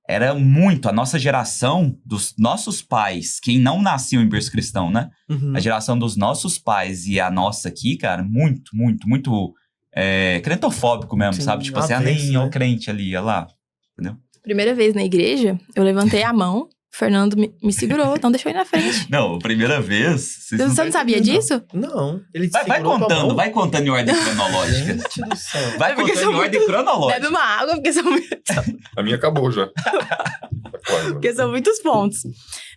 Speaker 3: Era muito, a nossa geração, dos nossos pais, quem não nasceu em berço cristão, né? A geração dos nossos pais e a nossa aqui, cara, muito crentofóbico mesmo, sabe? Tipo assim, nem é o crente ali, olha lá, entendeu?
Speaker 4: Primeira vez na igreja, eu levantei a mão, o Fernando me segurou, não deixou ir na frente.
Speaker 3: Não, primeira vez...
Speaker 4: Você não sabia disso?
Speaker 2: Não. Ele
Speaker 3: vai contando em ordem cronológica. Vai contando em ordem cronológica.
Speaker 4: Bebe uma água, porque são...
Speaker 1: A minha acabou já.
Speaker 4: Porque são muitos pontos.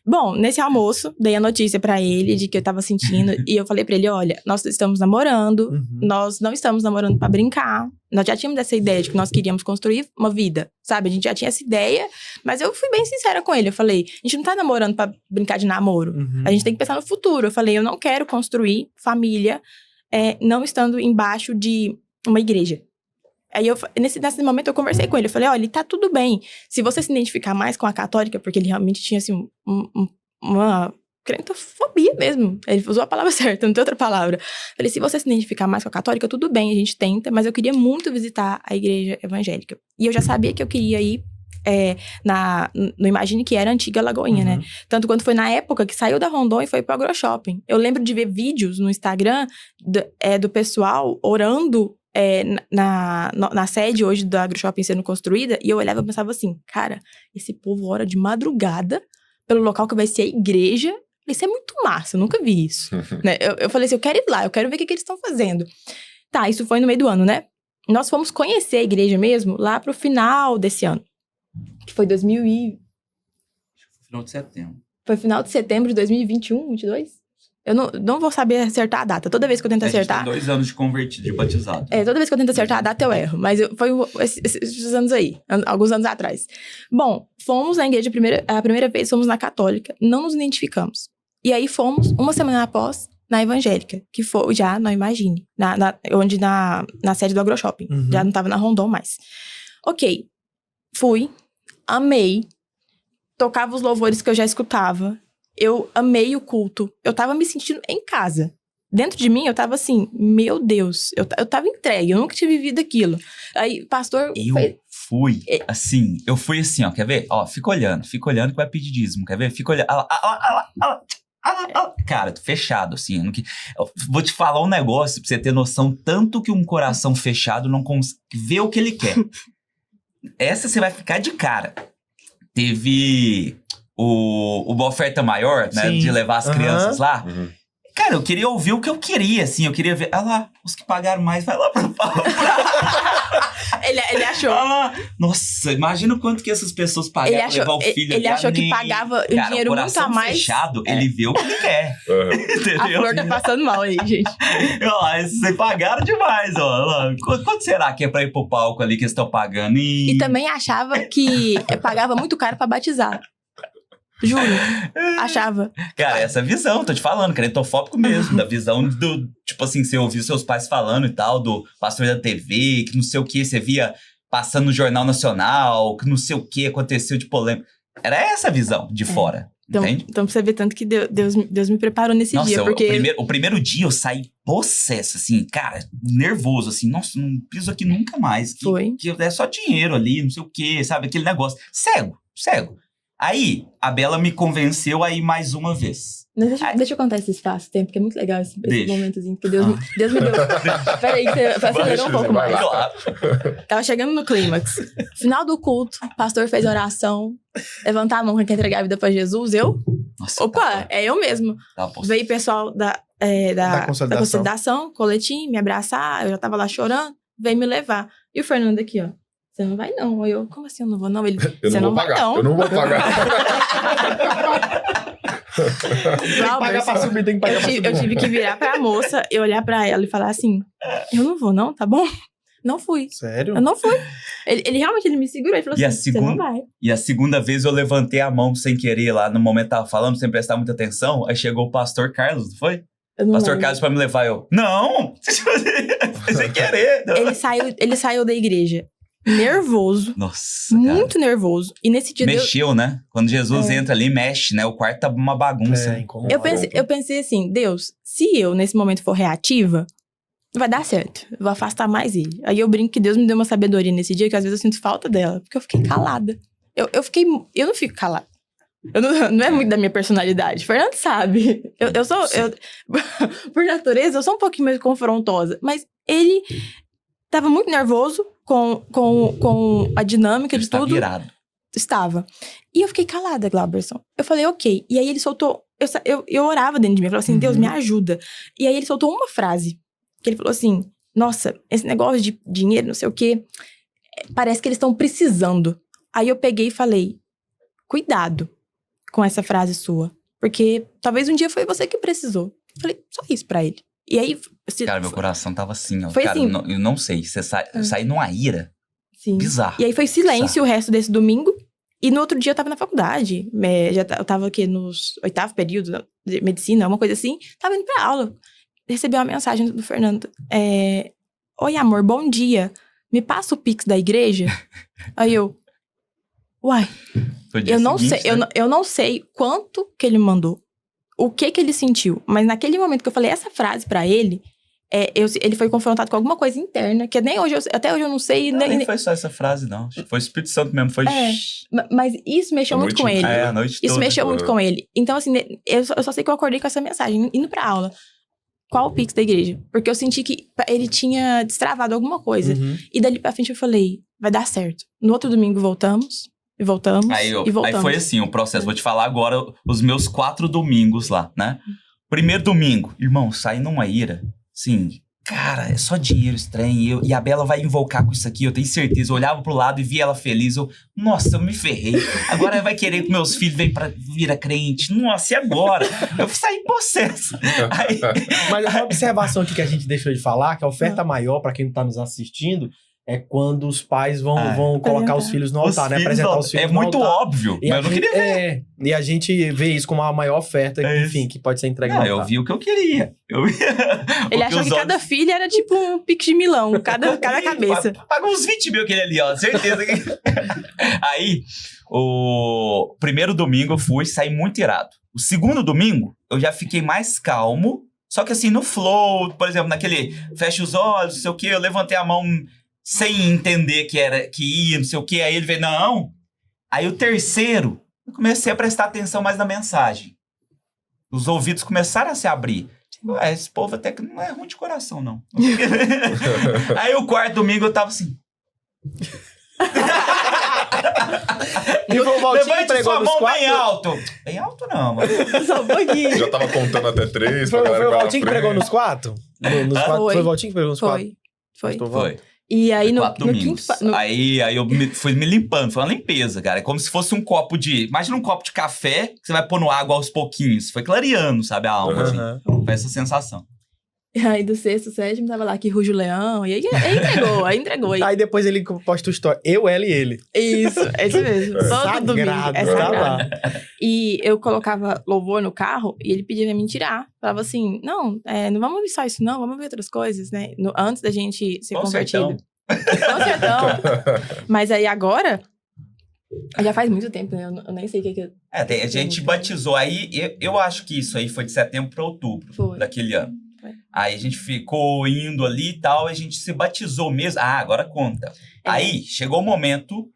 Speaker 4: Bom, nesse almoço, dei a notícia pra ele de que eu tava sentindo. E eu falei pra ele, olha, nós estamos namorando. Nós não estamos namorando pra brincar. Nós já tínhamos essa ideia de que nós queríamos construir uma vida, sabe? A gente já tinha essa ideia, mas eu fui bem sincera com ele. Eu falei, a gente não tá namorando pra brincar de namoro. A gente tem que pensar no futuro. Eu falei, eu não quero construir família não estando embaixo de uma igreja. Aí, nesse momento, eu conversei com ele. Eu falei, olha, tá tudo bem. Se você se identificar mais com a católica, porque ele realmente tinha, assim, uma crentofobia mesmo. Ele usou a palavra certa, não tem outra palavra. Eu falei, se você se identificar mais com a católica, tudo bem, a gente tenta. Mas eu queria muito visitar a igreja evangélica. E eu já sabia que eu queria ir no Imagine, que era a antiga Lagoinha, né? Tanto quanto foi na época que saiu da Rondon e foi pro AgroShopping. Eu lembro de ver vídeos no Instagram do pessoal orando na sede hoje do AgroShopping sendo construída, e eu olhava e pensava assim, cara, esse povo ora de madrugada pelo local que vai ser a igreja. Isso é muito massa, eu nunca vi isso. Né? Eu falei assim, eu quero ir lá, eu quero ver o que eles estão fazendo. Tá, isso foi no meio do ano, né? Nós fomos conhecer a igreja mesmo lá pro final desse ano, que foi
Speaker 3: Final de setembro.
Speaker 4: Foi final de setembro de 2021, 22? Eu não vou saber acertar a data. Toda vez que eu tento acertar...
Speaker 3: Tem 2 anos de convertido, de batizado.
Speaker 4: Toda vez que eu tento acertar a data, eu erro. Mas foi esses anos aí, alguns anos atrás. Bom, fomos na igreja a primeira vez, fomos na católica, não nos identificamos. E aí fomos, uma semana após, na evangélica, que foi já na Imagine, na sede do AgroShopping. Já não tava na Rondon mais. Ok, fui, amei, tocava os louvores que eu já escutava. Eu amei o culto. Eu tava me sentindo em casa. Dentro de mim, eu tava assim, meu Deus. Eu tava entregue, eu nunca tinha vivido aquilo. Aí, pastor... Eu fui assim, ó, quer ver? Ó, fica olhando que vai pedir dízimo, quer ver? Fica olhando. Cara, tô fechado, assim. Eu vou te falar um negócio pra você ter noção, tanto que um coração fechado não consegue ver o que ele quer. Essa você vai ficar de cara. Teve... uma oferta maior, né? Sim. De levar as crianças lá. Cara, eu queria ouvir o que eu queria, assim. Eu queria ver... Ah lá, os que pagaram mais, vai lá pra fala. Ele achou.
Speaker 3: Ah lá. Nossa, imagina o quanto que essas pessoas pagaram pra levar o filho.
Speaker 4: Ele achou que pagava um dinheiro muito a mais.
Speaker 3: Fechado, ele vê o que ele quer. Entendeu?
Speaker 4: A Flor tá passando mal aí, gente.
Speaker 3: Vocês pagaram demais, ó. Quanto será que é pra ir pro palco ali que eles estão pagando? E
Speaker 4: também achava que pagava muito caro pra batizar. Juro, achava.
Speaker 3: Cara, essa visão, tô te falando, crentofóbico mesmo, da visão do, tipo assim, você ouvia seus pais falando e tal, do pastor da TV, que não sei o que, você via passando no Jornal Nacional, que não sei o que aconteceu de polêmica. Era essa a visão de fora, entende?
Speaker 4: Então pra você ver tanto que Deus me preparou nesse dia, porque...
Speaker 3: O primeiro dia eu saí possesso, assim, cara, nervoso, assim, nossa, não piso aqui nunca mais. Que é só dinheiro ali, não sei o que, sabe, aquele negócio. Cego. Aí, a Bela me convenceu a ir mais uma vez.
Speaker 4: Deixa eu contar esse espaço-tempo, porque é muito legal esse momentozinho. Que Deus me deu... Peraí, que você acelerou um pouco mais.
Speaker 3: Claro.
Speaker 4: Tava chegando no clímax. Final do culto, o pastor fez oração. Levantar a mão, quem quer entregar a vida pra Jesus, eu?
Speaker 3: Nossa,
Speaker 4: opa, é eu mesmo. Veio o pessoal da consolidação, coletim, me abraçar. Eu já tava lá chorando. Veio me levar. E o Fernando aqui, ó. Você não vai não. Eu, como assim eu não vou não? Ele, você não vai não.
Speaker 1: Eu não vou pagar.
Speaker 4: Tem que pagar pra subir. Eu tive que virar pra moça e olhar pra ela e falar assim, eu não vou não, tá bom? Não fui.
Speaker 2: Sério?
Speaker 4: Eu não fui. Ele realmente me segurou e falou assim, você não vai.
Speaker 3: E a segunda vez eu levantei a mão sem querer lá, no momento tava falando, sem prestar muita atenção, aí chegou o pastor Carlos, não foi? Pastor Carlos pra me levar, eu, não! Sem querer. Não.
Speaker 4: Ele saiu da igreja. Nervoso.
Speaker 3: Nossa,
Speaker 4: muito
Speaker 3: cara.
Speaker 4: Nervoso. E nesse dia
Speaker 3: mexeu, né? Quando Jesus entra ali, mexe, né? O quarto tá uma bagunça.
Speaker 4: Eu pensei assim, Deus, se eu nesse momento for reativa, vai dar certo. Eu vou afastar mais ele. Aí eu brinco que Deus me deu uma sabedoria nesse dia, que às vezes eu sinto falta dela, porque eu fiquei calada. Eu não fico calada. Não é muito da minha personalidade. Fernando sabe. Por natureza, eu sou um pouquinho mais confrontosa. Mas ele tava muito nervoso com a dinâmica de tudo.
Speaker 3: Virado.
Speaker 4: Estava. E eu fiquei calada, Glauberson. Eu falei, ok. E aí ele soltou... Eu orava dentro de mim. Eu falava assim, Deus, me ajuda. E aí ele soltou uma frase. Que ele falou assim, nossa, esse negócio de dinheiro, não sei o quê, parece que eles estão precisando. Aí eu peguei e falei, cuidado. com essa frase sua. Porque talvez um dia foi você que precisou. Eu falei, só isso pra ele. E aí...
Speaker 3: Cara, meu coração tava assim, ó.
Speaker 4: Foi
Speaker 3: Cara,
Speaker 4: assim.
Speaker 3: eu não sei. Eu saí numa ira
Speaker 4: Sim.
Speaker 3: bizarra.
Speaker 4: E aí foi silêncio o resto desse domingo. E no outro dia eu tava na faculdade. Eu tava aqui nos 8º período de medicina, uma coisa assim. Tava indo pra aula. Recebi uma mensagem do Fernando. Oi, amor, bom dia. Me passa o Pix da igreja? Aí eu... Uai, eu não sei, eu não sei quanto que ele mandou. O que ele sentiu. Mas naquele momento que eu falei essa frase pra ele... ele foi confrontado com alguma coisa interna, que nem hoje, até hoje eu não sei.
Speaker 3: Nem foi só essa frase, não. Foi o Espírito Santo mesmo, foi...
Speaker 4: Mas isso mexeu muito com ele.
Speaker 3: A noite toda.
Speaker 4: Isso mexeu muito com ele. Então, assim, eu só sei que eu acordei com essa mensagem, indo pra aula. Qual o Pix da igreja? Porque eu senti que ele tinha destravado alguma coisa.
Speaker 2: Uhum.
Speaker 4: E dali pra frente eu falei, vai dar certo. No outro domingo voltamos, e voltamos. Aí
Speaker 3: foi assim o processo. Vou te falar agora os meus 4 domingos lá, né? Primeiro domingo, irmão, saí numa ira. Sim, cara, é só dinheiro estranho. E a Bela vai invocar com isso aqui, eu tenho certeza. Eu olhava pro lado e via ela feliz. Nossa, eu me ferrei. Agora ela vai querer que meus filhos venham pra virar crente. Nossa, e agora? Eu saí em processo.
Speaker 2: Mas uma observação aqui que a gente deixou de falar, que a oferta maior, pra quem não tá nos assistindo, é quando os pais vão colocar os filhos no altar, né? Apresentar os filhos no altar.
Speaker 3: É muito óbvio, mas eu não queria ver.
Speaker 2: E a gente vê isso como a maior oferta, enfim, que pode ser entregue no altar.
Speaker 3: Eu vi o que eu queria.
Speaker 4: Ele achou que cada filho era tipo um Pix de Milão, cada cabeça.
Speaker 3: Pagou uns 20 mil aquele ali, ó, certeza. Aí, o primeiro domingo eu fui, saí muito irado. O segundo domingo, eu já fiquei mais calmo, só que assim, no flow, por exemplo, naquele fecha os olhos, não sei o quê, eu levantei a mão... sem entender que ia, não sei o que, aí ele veio, não. Aí o terceiro, eu comecei a prestar atenção mais na mensagem. Os ouvidos começaram a se abrir. Esse povo até que não é ruim de coração, não. Aí o quarto domingo eu tava assim...
Speaker 2: E o Valtinho
Speaker 3: levante sua mão bem alto. Bem alto não, mano.
Speaker 4: Só um pouquinho.
Speaker 1: Já tava contando até 3.
Speaker 2: Foi o Valtinho que pregou nos 4? Foi o Valtinho que pregou nos 4?
Speaker 4: Foi. E aí no quinto...
Speaker 3: Aí eu fui me limpando, foi uma limpeza, cara. É como se fosse um copo de... Imagina um copo de café que você vai pôr no água aos pouquinhos. Foi clareando, sabe, a alma, assim. Foi essa sensação.
Speaker 4: E aí do 6º, 7º, tava lá que ruge o leão. E aí entregou.
Speaker 2: Aí depois ele posta o story. Eu, ela e ele.
Speaker 4: Isso, é isso mesmo. Todo domingo. É sagrado. E eu colocava louvor no carro e ele pedia pra mim tirar. Falava assim, não vamos ouvir só isso não, vamos ouvir outras coisas, né? Antes da gente ser convertido. Consertão. Mas aí agora... Já faz muito tempo, né? Eu nem sei o que
Speaker 3: a gente batizou. Aí, eu acho que isso aí foi de setembro pra outubro daquele ano. Aí a gente ficou indo ali e tal, a gente se batizou mesmo. Agora conta. Aí chegou o momento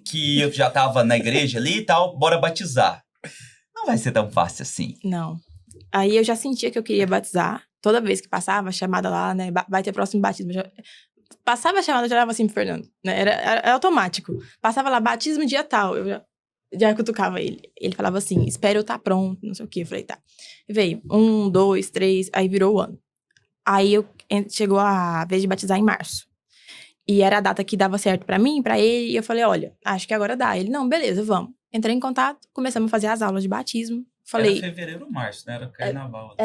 Speaker 3: que eu já tava na igreja ali e tal, bora batizar. Não vai ser tão fácil assim.
Speaker 4: Não. Aí eu já sentia que eu queria batizar. Toda vez que passava a chamada lá, né? Vai ter próximo batismo. Passava a chamada, eu já olhava assim pro Fernando. Né, era automático. Passava lá, batismo dia tal. Eu já cutucava ele. Ele falava assim, espera eu estar pronto, não sei o quê. Eu falei, tá. E veio 1, 2, 3, aí virou o ano. Aí chegou a vez de batizar em março. E era a data que dava certo pra mim, pra ele. E eu falei, olha, acho que agora dá. Ele, não, beleza, vamos. Entrei em contato, começamos a fazer as aulas de batismo. Falei,
Speaker 3: era fevereiro ou março, né? Era carnaval.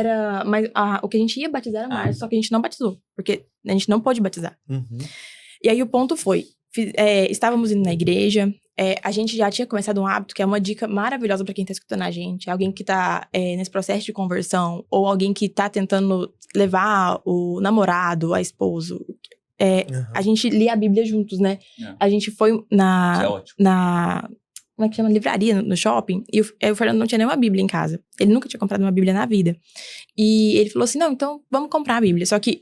Speaker 4: Mas o que a gente ia batizar era março, só que a gente não batizou. Porque a gente não pôde batizar.
Speaker 2: Uhum.
Speaker 4: E aí o ponto foi, estávamos indo na igreja, a gente já tinha começado um hábito, que é uma dica maravilhosa pra quem tá escutando a gente. Alguém que tá nesse processo de conversão, ou alguém que tá tentando levar o namorado, a esposo. A gente lia a Bíblia juntos, né? A gente foi na como é que chama? Livraria, no shopping. E o Fernando não tinha nenhuma Bíblia em casa. Ele nunca tinha comprado uma Bíblia na vida. E ele falou assim, não, então vamos comprar a Bíblia. Só que,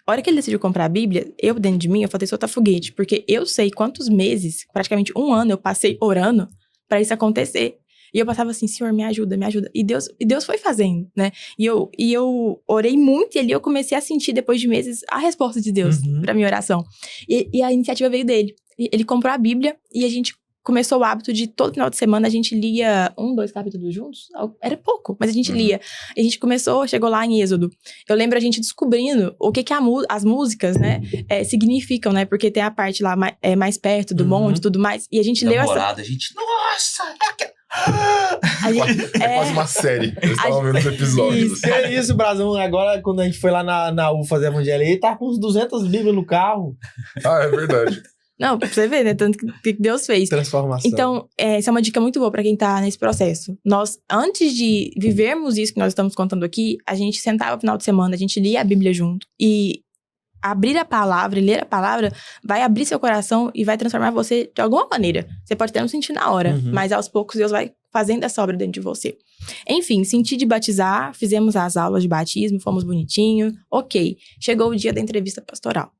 Speaker 4: a hora que ele decidiu comprar a Bíblia, dentro de mim, eu falei, soltar foguete. Porque eu sei quantos meses, praticamente 1 ano, eu passei orando pra isso acontecer. E eu passava assim, Senhor, me ajuda, me ajuda. E Deus foi fazendo, né? E eu orei muito, e ali eu comecei a sentir, depois de meses, a resposta de Deus pra minha oração. E a iniciativa veio dele. Ele comprou a Bíblia, e a gente começou o hábito de, todo final de semana, a gente lia 1, 2 capítulos juntos. Era pouco, mas a gente lia. A gente chegou lá em Êxodo. Eu lembro a gente descobrindo o que as músicas, né, significam, né? Porque tem a parte lá mais perto do monte e tudo mais. E a gente leu essa...
Speaker 3: A gente, nossa!
Speaker 1: É quase uma série. Eles estavam vendo os episódios.
Speaker 2: Isso, é isso, Brasão. Agora, quando a gente foi lá na U fazer evangelho, ele tá com uns 200 bíblias no carro.
Speaker 1: Ah, é verdade.
Speaker 4: Não, pra você ver, né? Tanto que Deus fez.
Speaker 2: Transformação.
Speaker 4: Então, essa é uma dica muito boa pra quem tá nesse processo. Nós, antes de vivermos isso que nós estamos contando aqui, a gente sentava no final de semana, a gente lia a Bíblia junto. E abrir a palavra, ler a palavra, vai abrir seu coração e vai transformar você de alguma maneira. Você pode até não sentir na hora, mas aos poucos Deus vai fazendo essa obra dentro de você. Enfim, senti de batizar, fizemos as aulas de batismo, fomos bonitinho, ok. Chegou o dia da entrevista pastoral.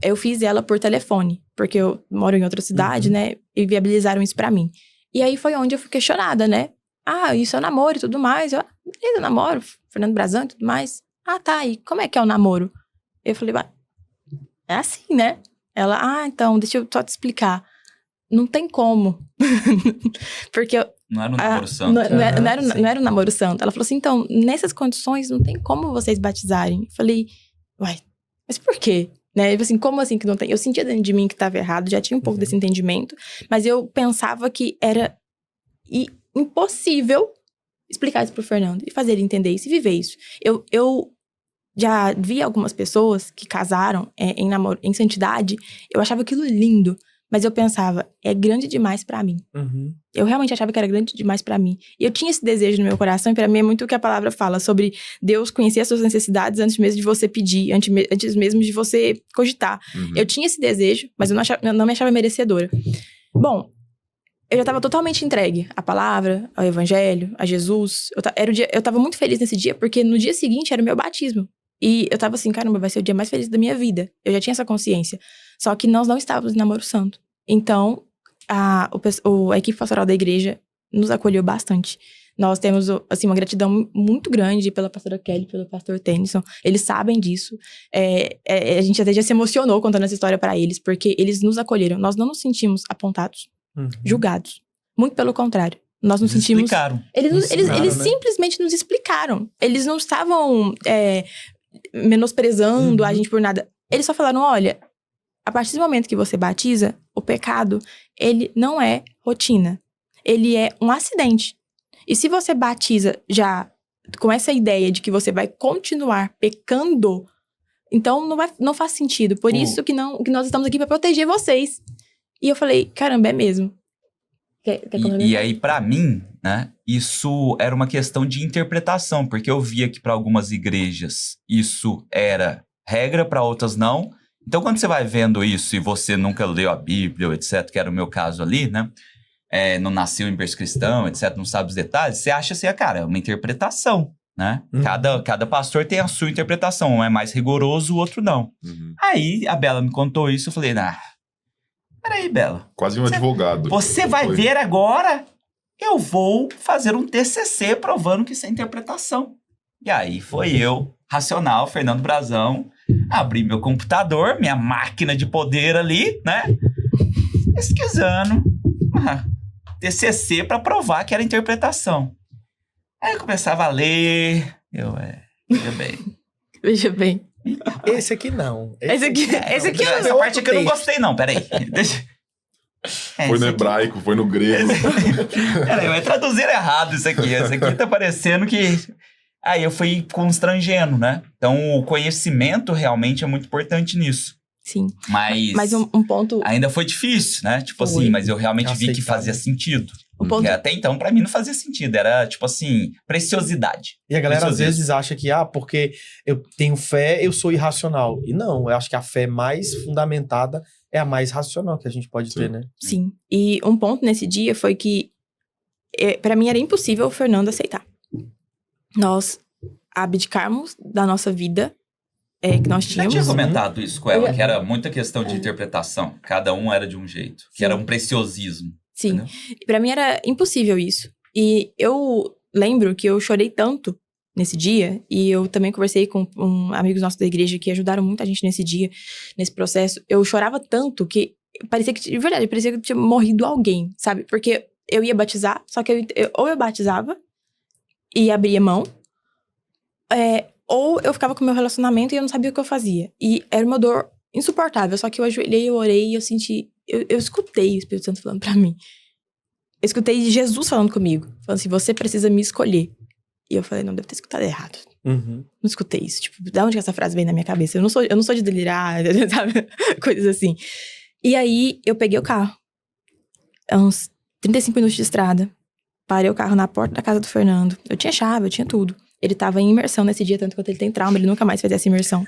Speaker 4: Eu fiz ela por telefone, porque eu moro em outra cidade, né? E viabilizaram isso pra mim. E aí foi onde eu fui questionada, né? Ah, isso é namoro e tudo mais. Eu namoro, Fernando Brazão e tudo mais. Ah, tá, e como é que é o namoro? Eu falei, é assim, né? Ela, então, deixa eu só te explicar. Não tem como. Porque
Speaker 3: não era um namoro santo.
Speaker 4: Não era um namoro santo. Ela falou assim, então, nessas condições, não tem como vocês batizarem. Eu falei, mas por quê? Né? Assim, como assim que não tem? Eu sentia dentro de mim que estava errado, já tinha um pouco desse entendimento, mas eu pensava que era impossível explicar isso pro Fernando e fazer ele entender isso e viver isso. Eu já vi algumas pessoas que casaram em namoro, em santidade, eu achava aquilo lindo, mas eu pensava, é grande demais pra mim. Eu realmente achava que era grande demais pra mim. E eu tinha esse desejo no meu coração, e pra mim é muito o que a palavra fala, sobre Deus conhecer as suas necessidades antes mesmo de você pedir, antes mesmo de você cogitar. Eu tinha esse desejo, mas eu não me achava merecedora. Bom, eu já tava totalmente entregue à palavra, ao evangelho, a Jesus. Eu tava muito feliz nesse dia, porque no dia seguinte era o meu batismo. E eu tava assim, caramba, vai ser o dia mais feliz da minha vida. Eu já tinha essa consciência. Só que nós não estávamos em namoro santo. Então, a equipe pastoral da igreja nos acolheu bastante. Nós temos, assim, uma gratidão muito grande pela pastora Kelly, pelo pastor Tennyson. Eles sabem disso. A gente até já se emocionou contando essa história pra eles, porque eles nos acolheram. Nós não nos sentimos apontados, julgados. Muito pelo contrário. Nós nos sentimos...
Speaker 3: Explicaram.
Speaker 4: Eles simplesmente nos explicaram. Eles não estavam menosprezando a gente por nada. Eles só falaram, olha, a partir do momento que você batiza, o pecado, ele não é rotina. Ele é um acidente. E se você batiza já com essa ideia de que você vai continuar pecando, então não faz sentido. Por isso que nós estamos aqui para proteger vocês. E eu falei, caramba, é mesmo.
Speaker 3: E aí, pra mim, né, isso era uma questão de interpretação, porque eu via que para algumas igrejas isso era regra, para outras não. Então, quando você vai vendo isso e você nunca leu a Bíblia, etc., que era o meu caso ali, né, não nasceu em berço cristão, etc., não sabe os detalhes, você acha assim, cara, é uma interpretação, né? Cada pastor tem a sua interpretação, um é mais rigoroso, o outro não. Aí, a Bela me contou isso, eu falei, peraí, Bela.
Speaker 1: Quase um advogado.
Speaker 3: Você vai ver agora, eu vou fazer um TCC provando que isso é interpretação. E aí foi eu, racional, Fernando Brazão, abri meu computador, minha máquina de poder ali, né? Pesquisando. TCC para provar que era interpretação. Aí eu começava a ler,
Speaker 4: Veja bem.
Speaker 2: Esse aqui não.
Speaker 4: Esse aqui não.
Speaker 3: Essa parte aqui eu não gostei, não. Peraí.
Speaker 1: Foi no hebraico, foi no grego.
Speaker 3: Peraí, vai traduzir errado isso aqui. Esse aqui tá parecendo que... Aí eu fui constrangendo, né? Então, o conhecimento realmente é muito importante nisso.
Speaker 4: Sim.
Speaker 3: Mas
Speaker 4: um ponto...
Speaker 3: Ainda foi difícil, né? Tipo assim, mas eu realmente vi que fazia sentido. Porque até então, pra mim, não fazia sentido. Era, tipo assim, preciosidade.
Speaker 2: E a galera, às vezes, acha que, porque eu tenho fé, eu sou irracional. E não, eu acho que a fé mais fundamentada é a mais racional que a gente pode ter, né?
Speaker 4: Sim. E um ponto nesse dia foi que, pra mim, era impossível o Fernando aceitar. Nós abdicarmos da nossa vida que nós tínhamos.
Speaker 3: Eu tinha comentado isso com ela, que era muita questão de interpretação. Cada um era de um jeito. Que era um preciosismo.
Speaker 4: Sim. Entendeu? Pra mim era impossível isso. E eu lembro que eu chorei tanto nesse dia, e eu também conversei com amigos nossos da igreja que ajudaram muito a gente nesse dia, nesse processo. Eu chorava tanto que parecia que, de verdade, parecia que tinha morrido alguém, sabe? Porque eu ia batizar, só que ou eu batizava e abria mão, ou eu ficava com o meu relacionamento e eu não sabia o que eu fazia. E era uma dor insuportável, só que eu ajoelhei, eu orei e eu senti... Eu escutei o Espírito Santo falando pra mim, escutei Jesus falando comigo. Falando assim, você precisa me escolher. E eu falei, não, devo ter escutado errado. Não escutei isso. Tipo, de onde que essa frase vem na minha cabeça? Eu não sou de delirar, sabe? Coisas assim. E aí, eu peguei o carro. Uns 35 minutos de estrada. Parei o carro na porta da casa do Fernando. Eu tinha chave, eu tinha tudo. Ele tava em imersão nesse dia, tanto quanto ele tem trauma. Ele nunca mais fez essa imersão.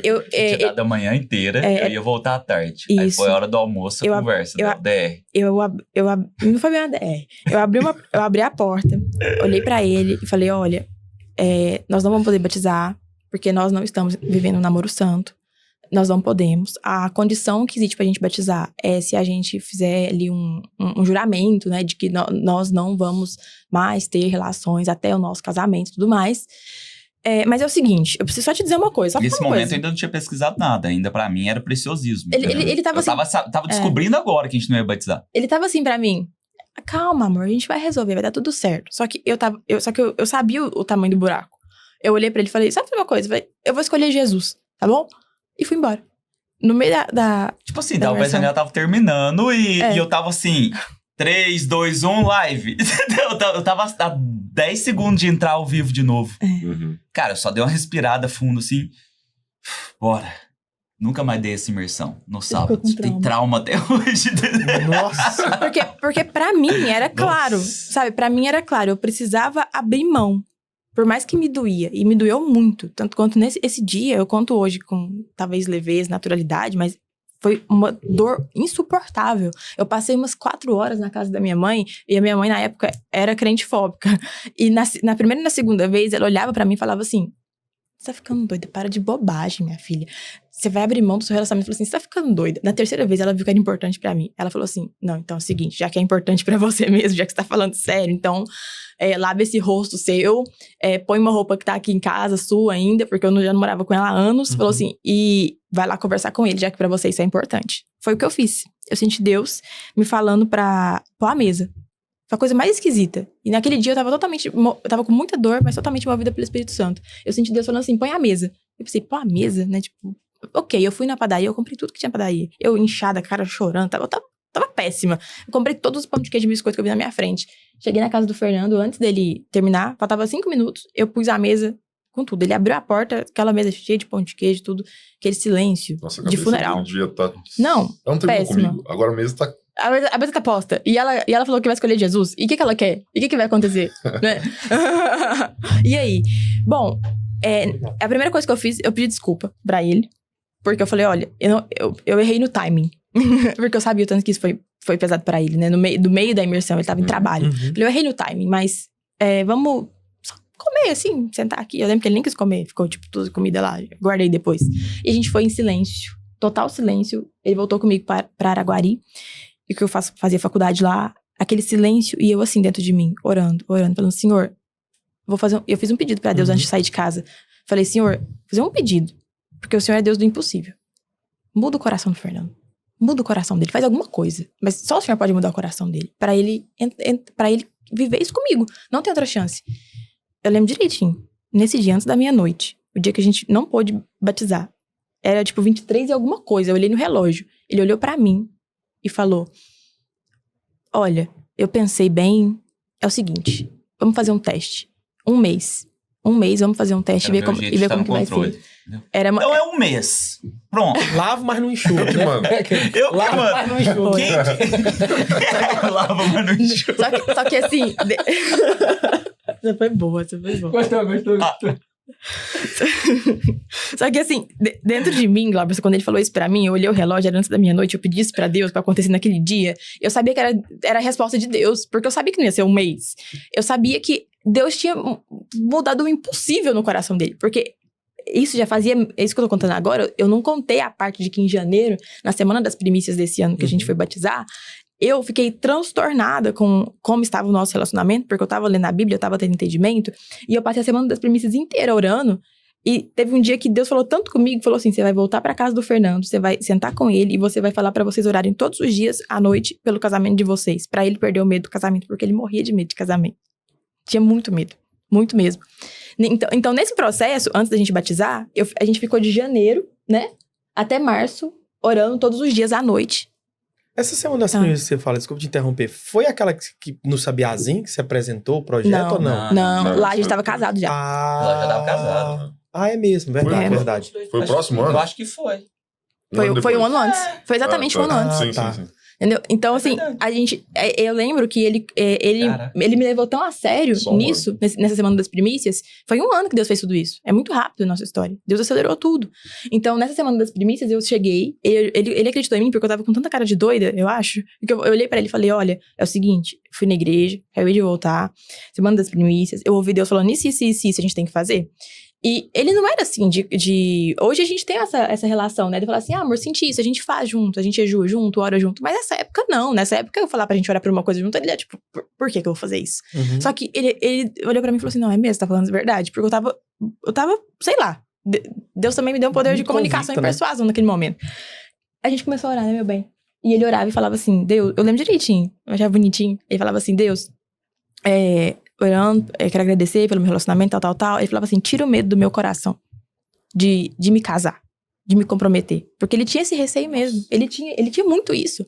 Speaker 3: Eu tinha dado a manhã inteira, eu ia voltar à tarde.
Speaker 4: Isso.
Speaker 3: Aí foi a hora do almoço, a conversa, DR.
Speaker 4: Não foi bem uma DR. Eu abri a porta, olhei pra ele e falei, olha, nós não vamos poder batizar, porque nós não estamos vivendo um namoro santo. Nós não podemos. A condição que existe pra gente batizar é se a gente fizer ali um juramento, né? De que nós não vamos mais ter relações até o nosso casamento e tudo mais. Mas é o seguinte, eu preciso só te dizer uma coisa.
Speaker 3: Nesse momento eu ainda não tinha pesquisado nada. Ainda pra mim era preciosismo.
Speaker 4: Ele tava assim...
Speaker 3: Eu tava descobrindo agora que a gente não ia batizar.
Speaker 4: Ele tava assim pra mim... Calma, amor, a gente vai resolver, vai dar tudo certo. Só que eu sabia o tamanho do buraco. Eu olhei pra ele e falei, sabe uma coisa? Eu vou escolher Jesus, tá bom? E fui embora. No meio da
Speaker 3: tipo assim, o Peçanel tava terminando e eu tava assim... 3, 2, 1, live. Eu tava a 10 segundos de entrar ao vivo de novo. Cara, eu só dei uma respirada fundo assim. Bora. Nunca mais dei essa imersão no sábado. Tem trauma até hoje.
Speaker 2: Nossa.
Speaker 4: Porque pra mim era claro. Sabe, pra mim era claro. Eu precisava abrir mão. Por mais que me doía. E me doeu muito. Tanto quanto esse dia, eu conto hoje com talvez leveza, naturalidade, mas foi uma dor insuportável. Eu passei umas 4 horas na casa da minha mãe, e a minha mãe, na época, era crentefóbica. E na primeira e na segunda vez, ela olhava pra mim e falava assim, você tá ficando doida? Para de bobagem, minha filha. Você vai abrir mão do seu relacionamento. Eu falei assim, você tá ficando doida? Na terceira vez, ela viu que era importante pra mim. Ela falou assim, não, então é o seguinte, já que é importante pra você mesmo, já que você tá falando sério, então lava esse rosto seu, põe uma roupa que tá aqui em casa, sua ainda, porque eu já não morava com ela há anos. Falou assim, e vai lá conversar com ele, já que pra você isso é importante. Foi o que eu fiz. Eu senti Deus me falando pra pôr a mesa. Foi a coisa mais esquisita. E naquele dia eu tava com muita dor, mas totalmente movida pelo Espírito Santo. Eu senti Deus falando assim, põe a mesa. Eu pensei, pô, a mesa, né? Tipo, ok, eu fui na padaria, eu comprei tudo que tinha na padaria. Eu inchada, cara, chorando, tava péssima. Eu comprei todos os pão de queijo e biscoito que eu vi na minha frente. Cheguei na casa do Fernando, antes dele terminar, faltava 5 minutos, eu pus a mesa com tudo. Ele abriu a porta, aquela mesa cheia de pão de queijo, tudo, aquele silêncio.
Speaker 1: Nossa,
Speaker 4: de funeral.
Speaker 1: Devia tá...
Speaker 4: Não,
Speaker 1: ela não terminou
Speaker 4: péssima.
Speaker 1: comigo. Agora a mesa tá...
Speaker 4: A mesa tá posta. E ela falou que vai escolher Jesus. E o que ela quer? E o que vai acontecer? Né? E aí? Bom, a primeira coisa que eu fiz, eu pedi desculpa pra ele. Porque eu falei, olha, eu errei no timing. Porque eu sabia o tanto que isso foi pesado pra ele, né? No meio da imersão, ele tava em trabalho. Eu errei no timing, mas vamos só comer, assim, sentar aqui. Eu lembro que ele nem quis comer. Ficou, tipo, toda a comida lá. Guardei depois. E a gente foi em silêncio. Total silêncio. Ele voltou comigo pra Araguari. E que eu fazia faculdade lá, aquele silêncio, e eu assim dentro de mim, orando, falando, Senhor, eu fiz um pedido pra Deus antes de sair de casa. Falei, Senhor, vou fazer um pedido, porque o Senhor é Deus do impossível. Muda o coração do Fernando. Muda o coração dele, faz alguma coisa. Mas só o Senhor pode mudar o coração dele, pra ele viver isso comigo. Não tem outra chance. Eu lembro direitinho, nesse dia, antes da meia-noite, o dia que a gente não pôde batizar, era tipo 23 e alguma coisa, eu olhei no relógio, ele olhou pra mim, e falou, olha, eu pensei bem, é o seguinte, vamos fazer um teste. 1 mês. 1 mês, vamos fazer um teste e ver como que vai ser.
Speaker 3: Então é 1 mês. Pronto.
Speaker 2: Lavo, mas não enxuga.
Speaker 1: Eu que mando.
Speaker 2: Lavo, mas não enxuga.
Speaker 3: Lava, mas não enxuga.
Speaker 4: Só que assim... Essa foi boa.
Speaker 2: Gostou.
Speaker 4: Só que assim, dentro de mim, Glauber, quando ele falou isso pra mim, eu olhei o relógio, era antes da meia-noite, eu pedi isso pra Deus pra acontecer naquele dia, eu sabia que era a resposta de Deus, porque eu sabia que não ia ser 1 mês. Eu sabia que Deus tinha mudado o impossível no coração dele, porque isso já fazia, é isso que eu tô contando agora, eu não contei a parte de que em janeiro, na semana das primícias desse ano que a gente foi batizar, eu fiquei transtornada com como estava o nosso relacionamento, porque eu tava lendo a Bíblia, eu tava tendo entendimento, e eu passei a semana das primícias inteira orando, e teve um dia que Deus falou tanto comigo, falou assim, você vai voltar pra casa do Fernando, você vai sentar com ele, e você vai falar pra vocês orarem todos os dias, à noite, pelo casamento de vocês, pra ele perder o medo do casamento, porque ele morria de medo de casamento. Tinha muito medo, muito mesmo. Então nesse processo, antes da gente batizar, a gente ficou de janeiro, né, até março, orando todos os dias à noite.
Speaker 2: Essa semana das primeiras que você fala, desculpa te interromper, foi aquela que no Sabiazinho que se apresentou o projeto ou não?
Speaker 4: Não, lá a gente tava casado já.
Speaker 3: Lá já tava casado.
Speaker 2: É mesmo, verdade, verdade.
Speaker 1: Foi o próximo ano?
Speaker 3: Eu acho que foi.
Speaker 4: Foi um ano antes. Foi exatamente um ano antes.
Speaker 1: Sim,
Speaker 2: tá.
Speaker 1: sim.
Speaker 4: Entendeu? Então, assim,
Speaker 3: verdade.
Speaker 4: a gente... Eu lembro que ele me levou tão a sério
Speaker 1: Só um
Speaker 4: nisso, nessa semana das primícias. Foi um ano que Deus fez tudo isso. É muito rápido a nossa história. Deus acelerou tudo. Então, nessa semana das primícias, eu cheguei. Ele acreditou em mim, porque eu tava com tanta cara de doida, eu acho. Que eu olhei pra ele e falei, olha, é o seguinte. Fui na igreja, acabei de voltar. Semana das primícias. Eu ouvi Deus falando isso, a gente tem que fazer. E ele não era assim Hoje a gente tem essa relação, né? De falar assim, amor, senti isso, a gente faz junto, a gente jejua junto, ora junto. Mas nessa época, não. Nessa época, eu falar pra gente orar por uma coisa junto, ele é tipo, por que eu vou fazer isso?
Speaker 2: Uhum.
Speaker 4: Só que ele olhou pra mim e falou assim, não, é mesmo, tá falando a verdade? Porque eu tava, sei lá. Deus também me deu um poder de comunicação e persuasão naquele momento. A gente começou a orar, né, meu bem? E ele orava e falava assim, Deus, eu lembro direitinho, eu achava bonitinho. Ele falava assim, Deus, orando, quero agradecer pelo meu relacionamento, tal. Ele falava assim, tira o medo do meu coração de me casar, de me comprometer. Porque ele tinha esse receio mesmo. Ele tinha muito isso.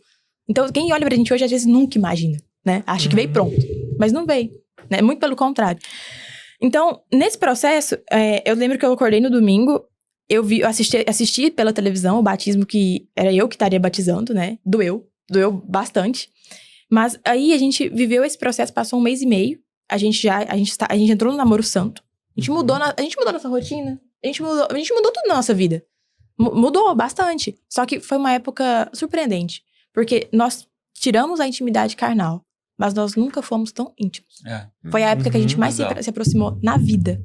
Speaker 4: Então, quem olha pra gente hoje, às vezes, nunca imagina, né? Acha que veio pronto. Mas não veio, né? Muito pelo contrário. Então, nesse processo, eu lembro que eu acordei no domingo, eu assisti pela televisão o batismo que era eu que estaria batizando, né? Doeu bastante. Mas aí a gente viveu esse processo, passou 1 mês e meio. A gente entrou no namoro santo. A gente mudou nossa rotina. A gente mudou tudo na nossa vida. Mudou bastante. Só que foi uma época surpreendente. Porque nós tiramos a intimidade carnal. Mas nós nunca fomos tão íntimos. Foi a época que a gente mais se aproximou na vida.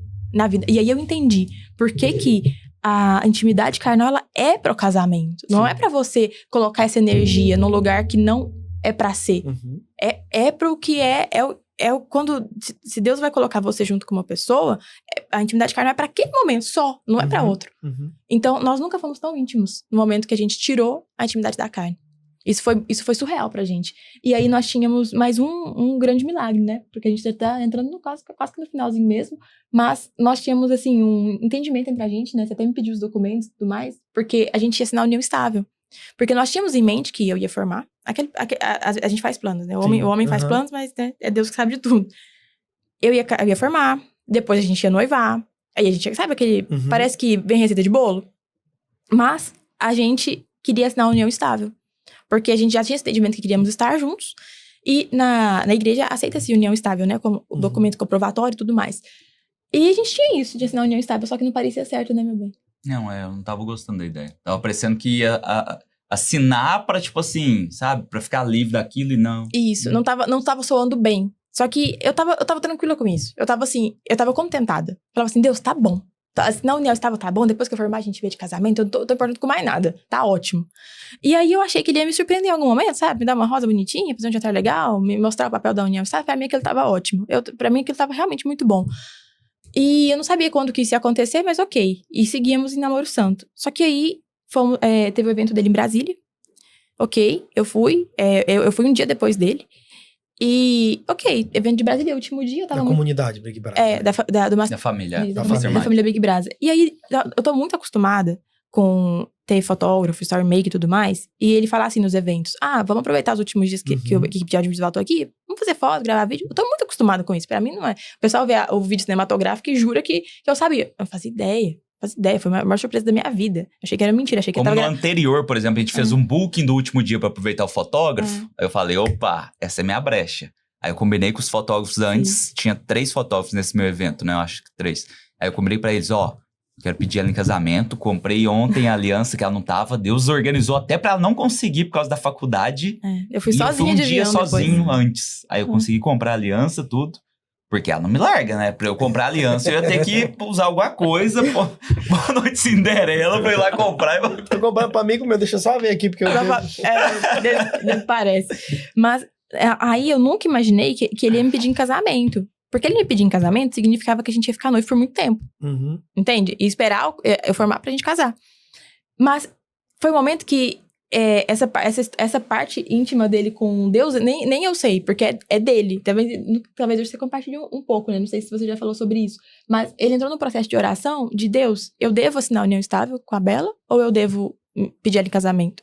Speaker 4: E aí eu entendi por que a intimidade carnal, ela é pro casamento. Não é pra você colocar essa energia num lugar que não é pra ser.
Speaker 2: Uhum.
Speaker 4: É pro que quando... Se Deus vai colocar você junto com uma pessoa, a intimidade carnal é pra aquele momento só, não é pra outro.
Speaker 2: Uhum.
Speaker 4: Então, nós nunca fomos tão íntimos no momento que a gente tirou a intimidade da carne. Isso foi surreal pra gente. E aí, nós tínhamos mais um grande milagre, né? Porque a gente tá entrando quase que no finalzinho mesmo. Mas nós tínhamos, assim, um entendimento entre a gente, né? Você até me pediu os documentos e tudo mais. Porque a gente ia assinar a união estável. Porque nós tínhamos em mente que eu ia formar. A gente faz planos, né? O homem faz planos, mas né, é Deus que sabe de tudo. Eu ia formar. Depois a gente ia noivar. Aí a gente, sabe aquele... Parece que vem receita de bolo. Mas a gente queria assinar a união estável. Porque a gente já tinha esse entendimento que queríamos estar juntos. E na igreja aceita-se união estável, né? Como o documento comprovatório e tudo mais. E a gente tinha isso de assinar a união estável. Só que não parecia certo, né, meu bem?
Speaker 3: Não, eu não tava gostando da ideia. Tava parecendo que ia assinar pra, tipo assim, sabe? Pra ficar livre daquilo e não.
Speaker 4: Isso, não tava soando bem. Só que eu tava tranquila com isso. Eu tava contentada. Falava assim, Deus, tá bom. Na união estável tá bom, depois que eu formar a gente vê de casamento, eu não tô importando com mais nada. Tá ótimo. E aí eu achei que ele ia me surpreender em algum momento, sabe? Me dar uma rosa bonitinha, fazer um jantar legal, me mostrar o papel da união estável. Pra mim aquilo tava ótimo. Pra mim aquilo tava realmente muito bom. E eu não sabia quando que isso ia acontecer, mas ok. E seguíamos em namoro santo. Só que aí teve o evento dele em Brasília. Ok, eu fui. Eu fui um dia depois dele. E, ok, evento de Brasília, último dia, eu tava
Speaker 2: comunidade Big Brother.
Speaker 3: Da família.
Speaker 4: Da família Big Brother. E aí, eu tô muito acostumada com ter fotógrafo, story make e tudo mais. E ele fala assim nos eventos, vamos aproveitar os últimos dias que a equipe de audiovisual tô aqui, vamos fazer foto, gravar vídeo. Eu tô muito acostumada com isso, pra mim não é. O pessoal vê o vídeo cinematográfico e jura que eu sabia. Eu não fazia ideia. Foi a maior surpresa da minha vida. Achei que era mentira, achei que
Speaker 3: Como no anterior, por exemplo, a gente fez um booking do último dia pra aproveitar o fotógrafo. Aí eu falei, opa, essa é minha brecha. Aí eu combinei com os fotógrafos antes. Tinha 3 fotógrafos nesse meu evento, né? Eu acho que 3. Aí eu combinei pra eles, quero pedir ela em casamento. Comprei ontem a aliança que ela não tava. Deus organizou até pra ela não conseguir por causa da faculdade.
Speaker 4: Eu fui sozinha de avião
Speaker 3: depois. Sozinho antes. Aí eu consegui comprar a aliança, tudo. Porque ela não me larga, né? Pra eu comprar aliança, eu ia ter que usar alguma coisa. Boa noite, Cinderela, pra ir lá comprar.
Speaker 2: Tô comprando pra mim, deixa eu só ver aqui, porque eu...
Speaker 4: Parece. Mas aí eu nunca imaginei que ele ia me pedir em casamento. Porque ele me pedir em casamento significava que a gente ia ficar noivo por muito tempo. Entende? E esperar eu formar pra gente casar. Mas foi um momento que essa parte íntima dele com Deus, nem eu sei, porque é dele. Talvez você compartilhe um pouco, né? Não sei se você já falou sobre isso. Mas ele entrou no processo de oração de Deus. Eu devo assinar a união estável com a Bela ou eu devo pedir ela em casamento?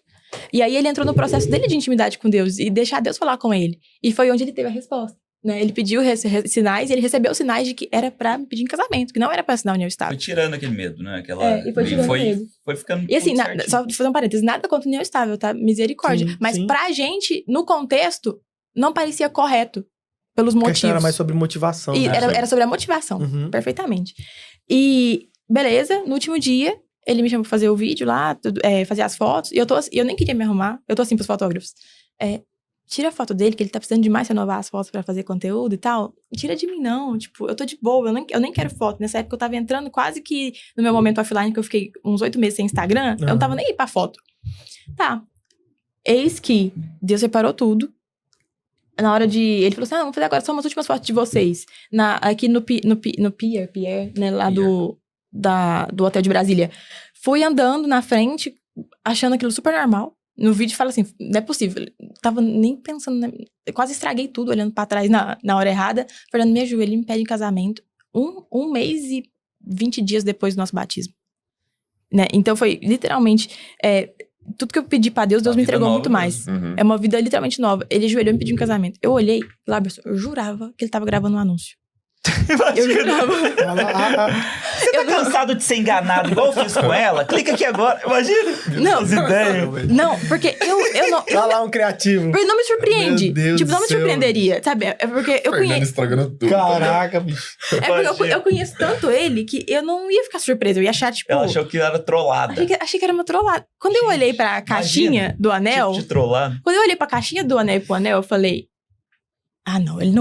Speaker 4: E aí ele entrou no processo dele de intimidade com Deus e deixar Deus falar com ele. E foi onde ele teve a resposta. Né? Ele pediu sinais e ele recebeu sinais de que era pra me pedir em casamento, que não era pra assinar união estável.
Speaker 3: Foi tirando aquele medo, né?
Speaker 4: E foi tirando medo.
Speaker 3: Foi ficando.
Speaker 4: E assim,
Speaker 3: certinho.
Speaker 4: só fazer um parênteses, nada contra união estável, tá? Misericórdia.
Speaker 2: Sim,
Speaker 4: Mas
Speaker 2: sim.
Speaker 4: pra gente, no contexto, não parecia correto. Pelos
Speaker 2: A
Speaker 4: motivos.
Speaker 2: questão era mais sobre motivação.
Speaker 4: E
Speaker 2: né?
Speaker 4: era sobre a motivação,
Speaker 2: Uhum.
Speaker 4: perfeitamente. E, beleza, no último dia, ele me chamou pra fazer o vídeo lá, fazer as fotos, e eu nem queria me arrumar, eu tô assim pros fotógrafos. Tira a foto dele, que ele tá precisando demais renovar as fotos pra fazer conteúdo e tal. Tira de mim, não. Tipo, eu tô de boa, eu nem quero foto. Nessa época eu tava entrando quase que no meu momento offline, que eu fiquei uns 8 meses sem Instagram, eu não tava nem aí pra foto. Tá. Eis que Deus separou tudo. Na hora de... Ele falou assim, vamos fazer agora só umas últimas fotos de vocês. Aqui no Pier, né, lá do Hotel de Brasília. Fui andando na frente, achando aquilo super normal. No vídeo fala assim, não é possível. Tava nem pensando, né? Eu quase estraguei tudo, olhando pra trás na hora errada. Fernando me ajoelha, ele me pede em casamento. Um mês e 20 dias depois do nosso batismo. Né? Então foi literalmente... tudo que eu pedi pra Deus, Deus me entregou muito mais.
Speaker 1: Uhum.
Speaker 4: É uma vida literalmente nova. Ele ajoelhou e me pediu em casamento. Eu olhei, Laberson, eu jurava que ele tava gravando um anúncio. Eu jurava.
Speaker 3: Você tá cansado de ser enganado igual eu fiz com ela? Clica aqui agora. Imagina.
Speaker 4: Não.
Speaker 3: As ideias.
Speaker 4: Não, porque eu não...
Speaker 2: Tá lá um criativo.
Speaker 4: Porque não me surpreende.
Speaker 2: Meu Deus
Speaker 4: Tipo, não me
Speaker 2: do céu.
Speaker 4: surpreenderia, sabe? É porque eu
Speaker 1: Fernando
Speaker 4: conheço...
Speaker 1: estragando tudo.
Speaker 2: Caraca, bicho.
Speaker 4: É porque eu conheço tanto ele que eu não ia ficar surpresa. Eu ia achar, tipo...
Speaker 3: Ela achou que era trollada.
Speaker 4: Achei que era uma trollada. Quando eu olhei pra caixinha do anel...
Speaker 3: Tipo de trollada.
Speaker 4: Quando eu olhei pra caixinha do anel e pro anel, eu falei... Ah, não, ele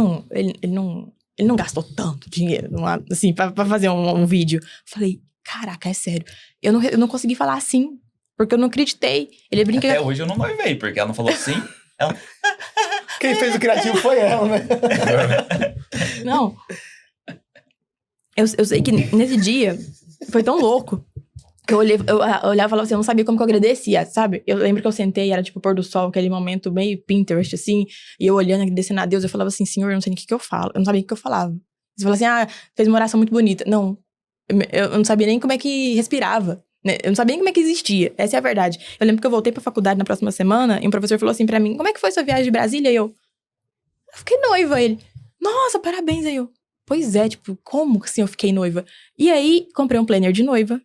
Speaker 4: não gastou tanto dinheiro, assim, pra fazer um vídeo. Falei, caraca, é sério. Eu não consegui falar assim, porque eu não acreditei. Ele brinca...
Speaker 3: Até hoje eu não noivei, porque ela não falou assim. Ela...
Speaker 2: Quem fez o criativo foi ela, né?
Speaker 4: Não. Eu sei que nesse dia foi tão louco que eu olhava e falava assim, eu não sabia como que eu agradecia, sabe? Eu lembro que eu sentei, era tipo pôr do sol, aquele momento meio Pinterest, assim, e eu olhando, agradecendo a Deus, eu falava assim, Senhor, eu não sei nem o que eu falo. Eu não sabia o que eu falava. Você falou assim, fez uma oração muito bonita. Não, eu não sabia nem como é que respirava, né? Eu não sabia nem como é que existia. Essa é a verdade. Eu lembro que eu voltei pra faculdade na próxima semana e um professor falou assim pra mim, como é que foi sua viagem de Brasília? E eu fiquei noiva. Ele, nossa, parabéns. Aí eu, pois é, tipo, como assim eu fiquei noiva? E aí, comprei um planner de noiva.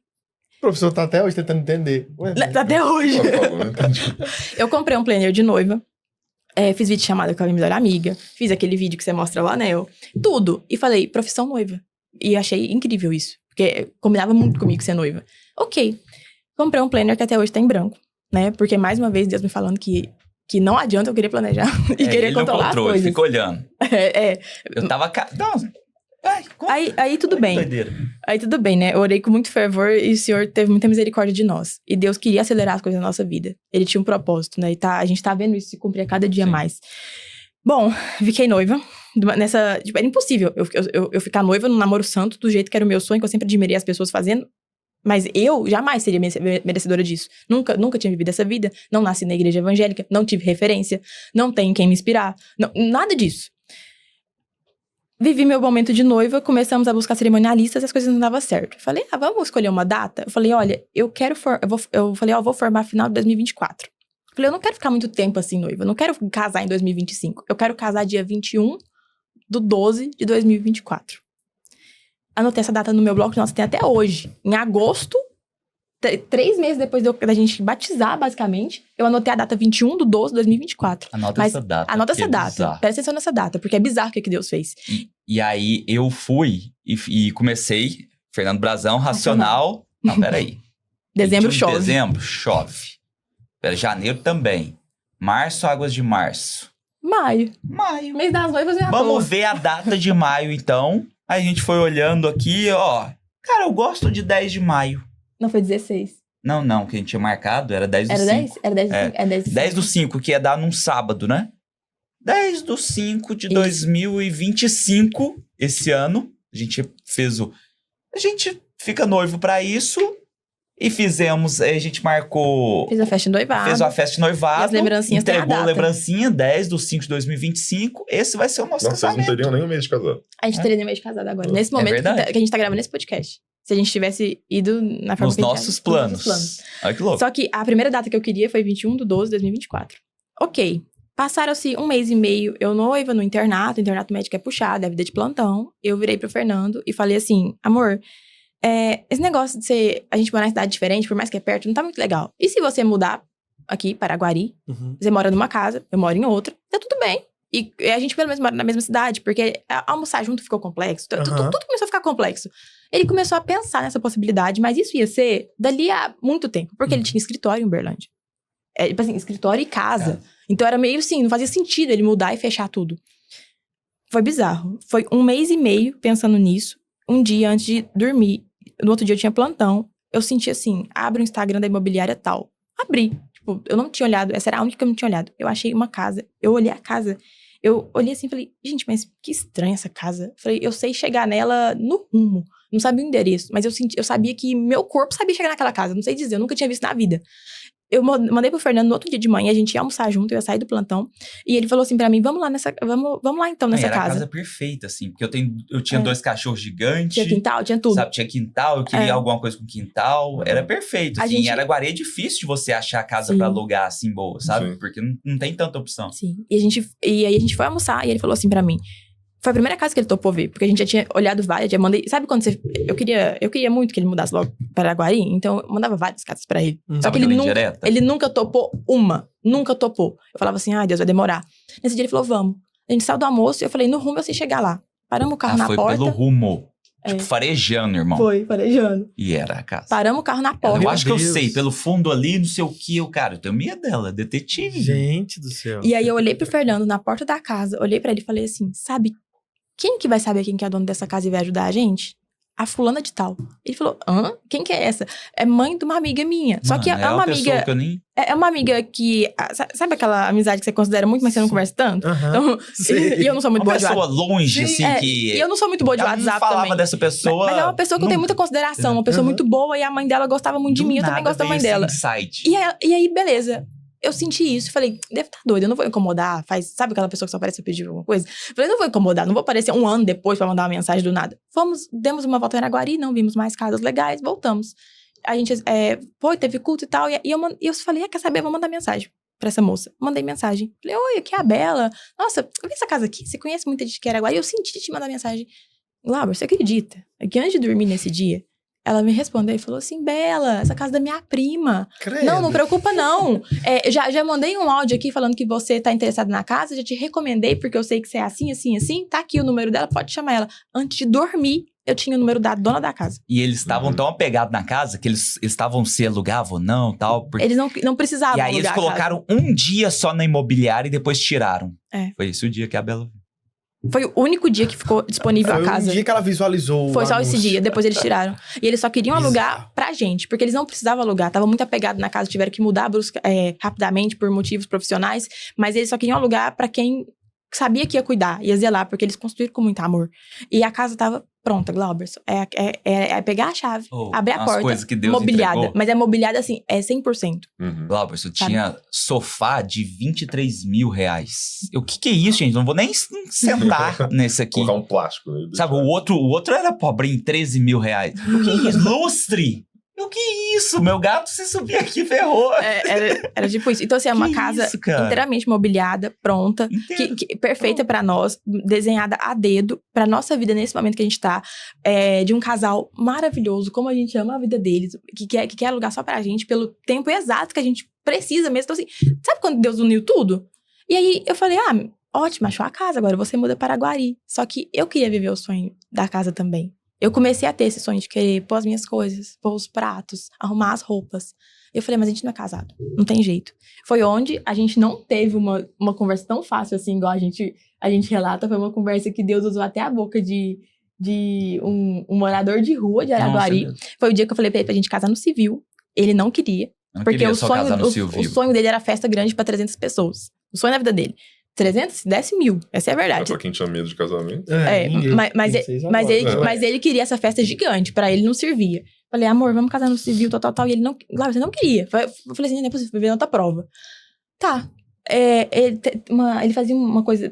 Speaker 2: O professor tá até hoje tentando entender. Ué,
Speaker 4: Até hoje.
Speaker 1: Por favor, não entendi.
Speaker 4: Eu comprei um planner de noiva. Fiz vídeo chamada com a minha melhor amiga. Fiz aquele vídeo que você mostra o anel. Tudo. E falei, profissão noiva. E achei incrível isso. Porque combinava muito comigo ser noiva. Ok. Comprei um planner que até hoje tá em branco. Né? Porque, mais uma vez, Deus me falando que não adianta eu querer planejar. E querer
Speaker 3: ele
Speaker 4: controlar
Speaker 3: não controlou,
Speaker 4: as coisas.
Speaker 3: ele ficou olhando. Eu tava...
Speaker 4: Aí tudo bem.
Speaker 3: Doideira.
Speaker 4: Aí tudo bem, né? Eu orei com muito fervor e o Senhor teve muita misericórdia de nós. E Deus queria acelerar as coisas na nossa vida. Ele tinha um propósito, né? E a gente tá vendo isso se cumprir a cada dia
Speaker 3: Sim.
Speaker 4: mais. Bom, fiquei noiva. Tipo, era impossível eu ficar noiva num namoro santo do jeito que era o meu sonho, que eu sempre admirei as pessoas fazendo. Mas eu jamais seria merecedora disso. Nunca tinha vivido essa vida. Não nasci na igreja evangélica. Não tive referência. Não tenho quem me inspirar. Nada disso. Vivi meu momento de noiva, começamos a buscar cerimonialistas e as coisas não davam certo. Falei, vamos escolher uma data? Eu falei, olha, eu vou formar final de 2024. Falei, eu não quero ficar muito tempo assim noiva, eu não quero casar em 2025. Eu quero casar dia 21/12/2024. Anotei essa data no meu bloco de notas, tem até hoje. Em agosto, 3 meses depois da gente batizar, basicamente, eu anotei a data 21/12/2024.
Speaker 3: Anota essa data.
Speaker 4: Anota essa
Speaker 3: porque é
Speaker 4: data.
Speaker 3: bizarro.
Speaker 4: Presta atenção nessa data, porque é bizarro o que Deus fez.
Speaker 3: E aí eu fui e comecei, Fernando Brazão, Racional. Não, peraí.
Speaker 4: Dezembro
Speaker 3: 21 de
Speaker 4: chove.
Speaker 3: Dezembro, chove. Janeiro também. Março, águas de março.
Speaker 4: Maio. Mês das noivas é à toa.
Speaker 3: Vamos ver a data de maio, então. Aí a gente foi olhando aqui, ó. Cara, eu gosto de 10 de maio.
Speaker 4: Não, foi 16.
Speaker 3: Não, que a gente tinha marcado era 10 do
Speaker 4: Era
Speaker 3: 5.
Speaker 4: 10? Era 10 do 5? É 10 do 5.
Speaker 3: 10 do 5, que ia dar num sábado, né? 10 do 5 de 2025, esse ano. A gente fez o... A gente fica noivo pra isso. E fizemos... A gente marcou...
Speaker 4: Fiz a festa de noivado.
Speaker 3: Fez uma festa de noivado.
Speaker 4: E as lembrancinhas tem a
Speaker 3: entregou a
Speaker 4: data.
Speaker 3: lembrancinha 10 do 5 de 2025. Esse vai ser o nosso
Speaker 1: Não, vocês não
Speaker 3: casamento.
Speaker 1: teriam nem um mês de casado.
Speaker 4: A gente teria nem mês de casado agora. Nesse momento
Speaker 3: verdade.
Speaker 4: que a gente tá gravando esse podcast. se a gente tivesse ido na forma
Speaker 3: Nos
Speaker 4: que a gente
Speaker 3: nossos
Speaker 4: acha,
Speaker 3: planos.
Speaker 4: nos nossos planos.
Speaker 3: Olha que louco.
Speaker 4: Só que a primeira data que eu queria foi 21/12/2024. Ok. Passaram-se 1 mês e meio, eu noiva no internato, o internato médico é puxado, é vida de plantão. Eu virei pro Fernando e falei assim, amor, esse negócio de a gente morar em cidade diferente, por mais que é perto, não tá muito legal. E se você mudar aqui para Aguari, você mora numa casa, eu moro em outra, tá tudo bem. E a gente pelo menos mora na mesma cidade, porque almoçar junto ficou complexo, tudo começou a ficar complexo. Ele começou a pensar nessa possibilidade, mas isso ia ser dali a muito tempo, porque ele tinha escritório em Uberlândia. Tipo assim, escritório e casa. Então era meio assim, não fazia sentido ele mudar e fechar tudo. Foi bizarro. Foi 1 mês e meio pensando nisso. Um dia antes de dormir, no outro dia eu tinha plantão, eu senti assim, abre o Instagram da imobiliária tal. Abri. Tipo, eu não tinha olhado, essa era a única que eu não tinha olhado. Eu achei uma casa, eu olhei a casa, eu olhei assim e falei, gente, mas que estranha essa casa. Falei, eu sei chegar nela no rumo. Não sabia o endereço, mas eu sabia que meu corpo sabia chegar naquela casa. Não sei dizer, eu nunca tinha visto na vida. Eu mandei pro Fernando no outro dia de manhã, a gente ia almoçar junto, eu ia sair do plantão. E ele falou assim pra mim, vamos lá então nessa
Speaker 3: Era
Speaker 4: casa.
Speaker 3: a casa perfeita, assim. Porque eu tinha 2 cachorros gigantes.
Speaker 4: Tinha quintal, tinha tudo.
Speaker 3: Sabe, tinha quintal, eu queria alguma coisa com quintal. Era perfeito, assim. Em Araguari é difícil de você achar casa pra alugar, assim, boa, sabe?
Speaker 1: Sim.
Speaker 3: Porque não tem tanta opção.
Speaker 4: Sim. E aí a gente foi almoçar e ele falou assim pra mim. Foi a primeira casa que ele topou ver, porque a gente já tinha olhado várias, já mandei... Sabe quando você... Eu queria muito que ele mudasse logo para Araguari, então eu mandava várias casas pra ele. Só que ele nunca topou uma. Nunca topou. Eu falava assim, Deus, vai demorar. Nesse dia ele falou, vamos. A gente saiu do almoço e eu falei, no rumo eu sei chegar lá. Paramos o carro na porta.
Speaker 3: Foi pelo rumo. Tipo, farejando, irmão.
Speaker 4: Foi, farejando.
Speaker 3: E era a casa.
Speaker 4: Paramos o carro na porta.
Speaker 3: Eu acho que eu sei, pelo fundo ali, não sei o que, eu tenho medo dela, detetive.
Speaker 2: Gente do céu.
Speaker 4: E aí eu olhei pro Fernando na porta da casa, olhei pra ele e falei assim, sabe, quem que vai saber quem que é dono dessa casa e vai ajudar a gente? A fulana de tal. Ele falou, quem que é essa? É mãe de uma amiga minha.
Speaker 3: Mano,
Speaker 4: só que é uma amiga...
Speaker 3: Que eu nem...
Speaker 4: É uma amiga que... Sabe aquela amizade que você considera muito, mas você não conversa tanto? Então, e eu não sou muito boa de WhatsApp.
Speaker 3: Uma pessoa longe, assim, que...
Speaker 4: E eu não sou muito boa de WhatsApp também.
Speaker 3: Eu falava dessa pessoa...
Speaker 4: Mas é uma pessoa que eu tenho muita consideração. Uma pessoa muito boa e a mãe dela gostava muito de mim. Eu também gosto da mãe dela. E aí, beleza. Eu senti isso, falei, deve estar doido, eu não vou incomodar. Sabe aquela pessoa que só aparece pra pedir alguma coisa? Falei, não vou incomodar, não vou aparecer 1 ano depois pra mandar uma mensagem do nada. Demos uma volta em Araguari, não vimos mais casas legais, voltamos. A gente, teve culto e tal, e eu falei, quer saber, eu vou mandar mensagem pra essa moça. Mandei mensagem. Falei, oi, aqui é a Bela. Nossa, eu vi essa casa aqui, você conhece muita gente que é Araguari? Eu senti de te mandar mensagem. Laura, você acredita que antes de dormir nesse dia, ela me respondeu e falou assim, Bela, essa casa é da minha prima.
Speaker 2: Credo.
Speaker 4: Não preocupa não. Já mandei um áudio aqui falando que você tá interessado na casa, já te recomendei porque eu sei que você é assim, assim, assim. Tá aqui o número dela, pode chamar ela. Antes de dormir, eu tinha o número da dona da casa.
Speaker 3: E eles estavam tão apegados na casa que eles estavam se alugavam ou não, tal.
Speaker 4: Eles não precisavam
Speaker 3: e aí eles colocaram um dia só na imobiliária e depois tiraram. Foi esse o dia que a Bela...
Speaker 4: Foi o único dia que ficou disponível a casa.
Speaker 2: Foi o dia que ela visualizou.
Speaker 4: Foi só esse dia, depois eles tiraram. E eles só queriam alugar pra gente, porque eles não precisavam alugar. Tava muito apegado na casa, tiveram que mudar rapidamente por motivos profissionais. Mas eles só queriam alugar pra quem sabia que ia cuidar, ia zelar, porque eles construíram com muito amor. E a casa tava pronta, Glauberson. É pegar a chave, abrir a porta,
Speaker 3: coisas que Deus
Speaker 4: mobiliada.
Speaker 3: entregou.
Speaker 4: Mas é mobiliada assim, é 100%.
Speaker 3: Glauberson, tinha sofá de R$23.000. O que é isso, gente? Não vou nem sentar nesse aqui.
Speaker 1: Colocar um plástico. Né?
Speaker 3: Sabe, o outro era pobre em R$13.000. O que é isso? Lustre! O que é isso? Meu gato, se subir aqui, ferrou.
Speaker 4: Era tipo isso. Então, assim, é uma casa inteiramente mobiliada, pronta, perfeita pra nós, desenhada a dedo, pra nossa vida nesse momento que a gente tá, de um casal maravilhoso, como a gente ama a vida deles, que quer alugar só pra gente, pelo tempo exato que a gente precisa mesmo. Então, assim, sabe quando Deus uniu tudo? E aí, eu falei, ótimo, achou a casa, agora você muda para Araguari. Só que eu queria viver o sonho da casa também. Eu comecei a ter esse sonho de querer pôr as minhas coisas, pôr os pratos, arrumar as roupas. Eu falei, mas a gente não é casado, não tem jeito. Foi onde a gente não teve uma conversa tão fácil assim, igual a gente relata. Foi uma conversa que Deus usou até a boca de um morador de rua de Araguari. Nossa, foi o dia que eu falei pra ele pra gente casar no civil. Ele não queria. Porque o sonho dele era festa grande pra 300 pessoas. O sonho da vida dele. 300, se desse 1.000. Essa é a verdade.
Speaker 1: Pra quem tinha medo de casamento.
Speaker 4: Mas ele queria essa festa gigante. Pra ele não servia. Falei, amor, vamos casar no civil, tal. E ele não... Claro, você não queria. Eu falei assim, não é possível, viver outra prova. Tá. Ele fazia uma coisa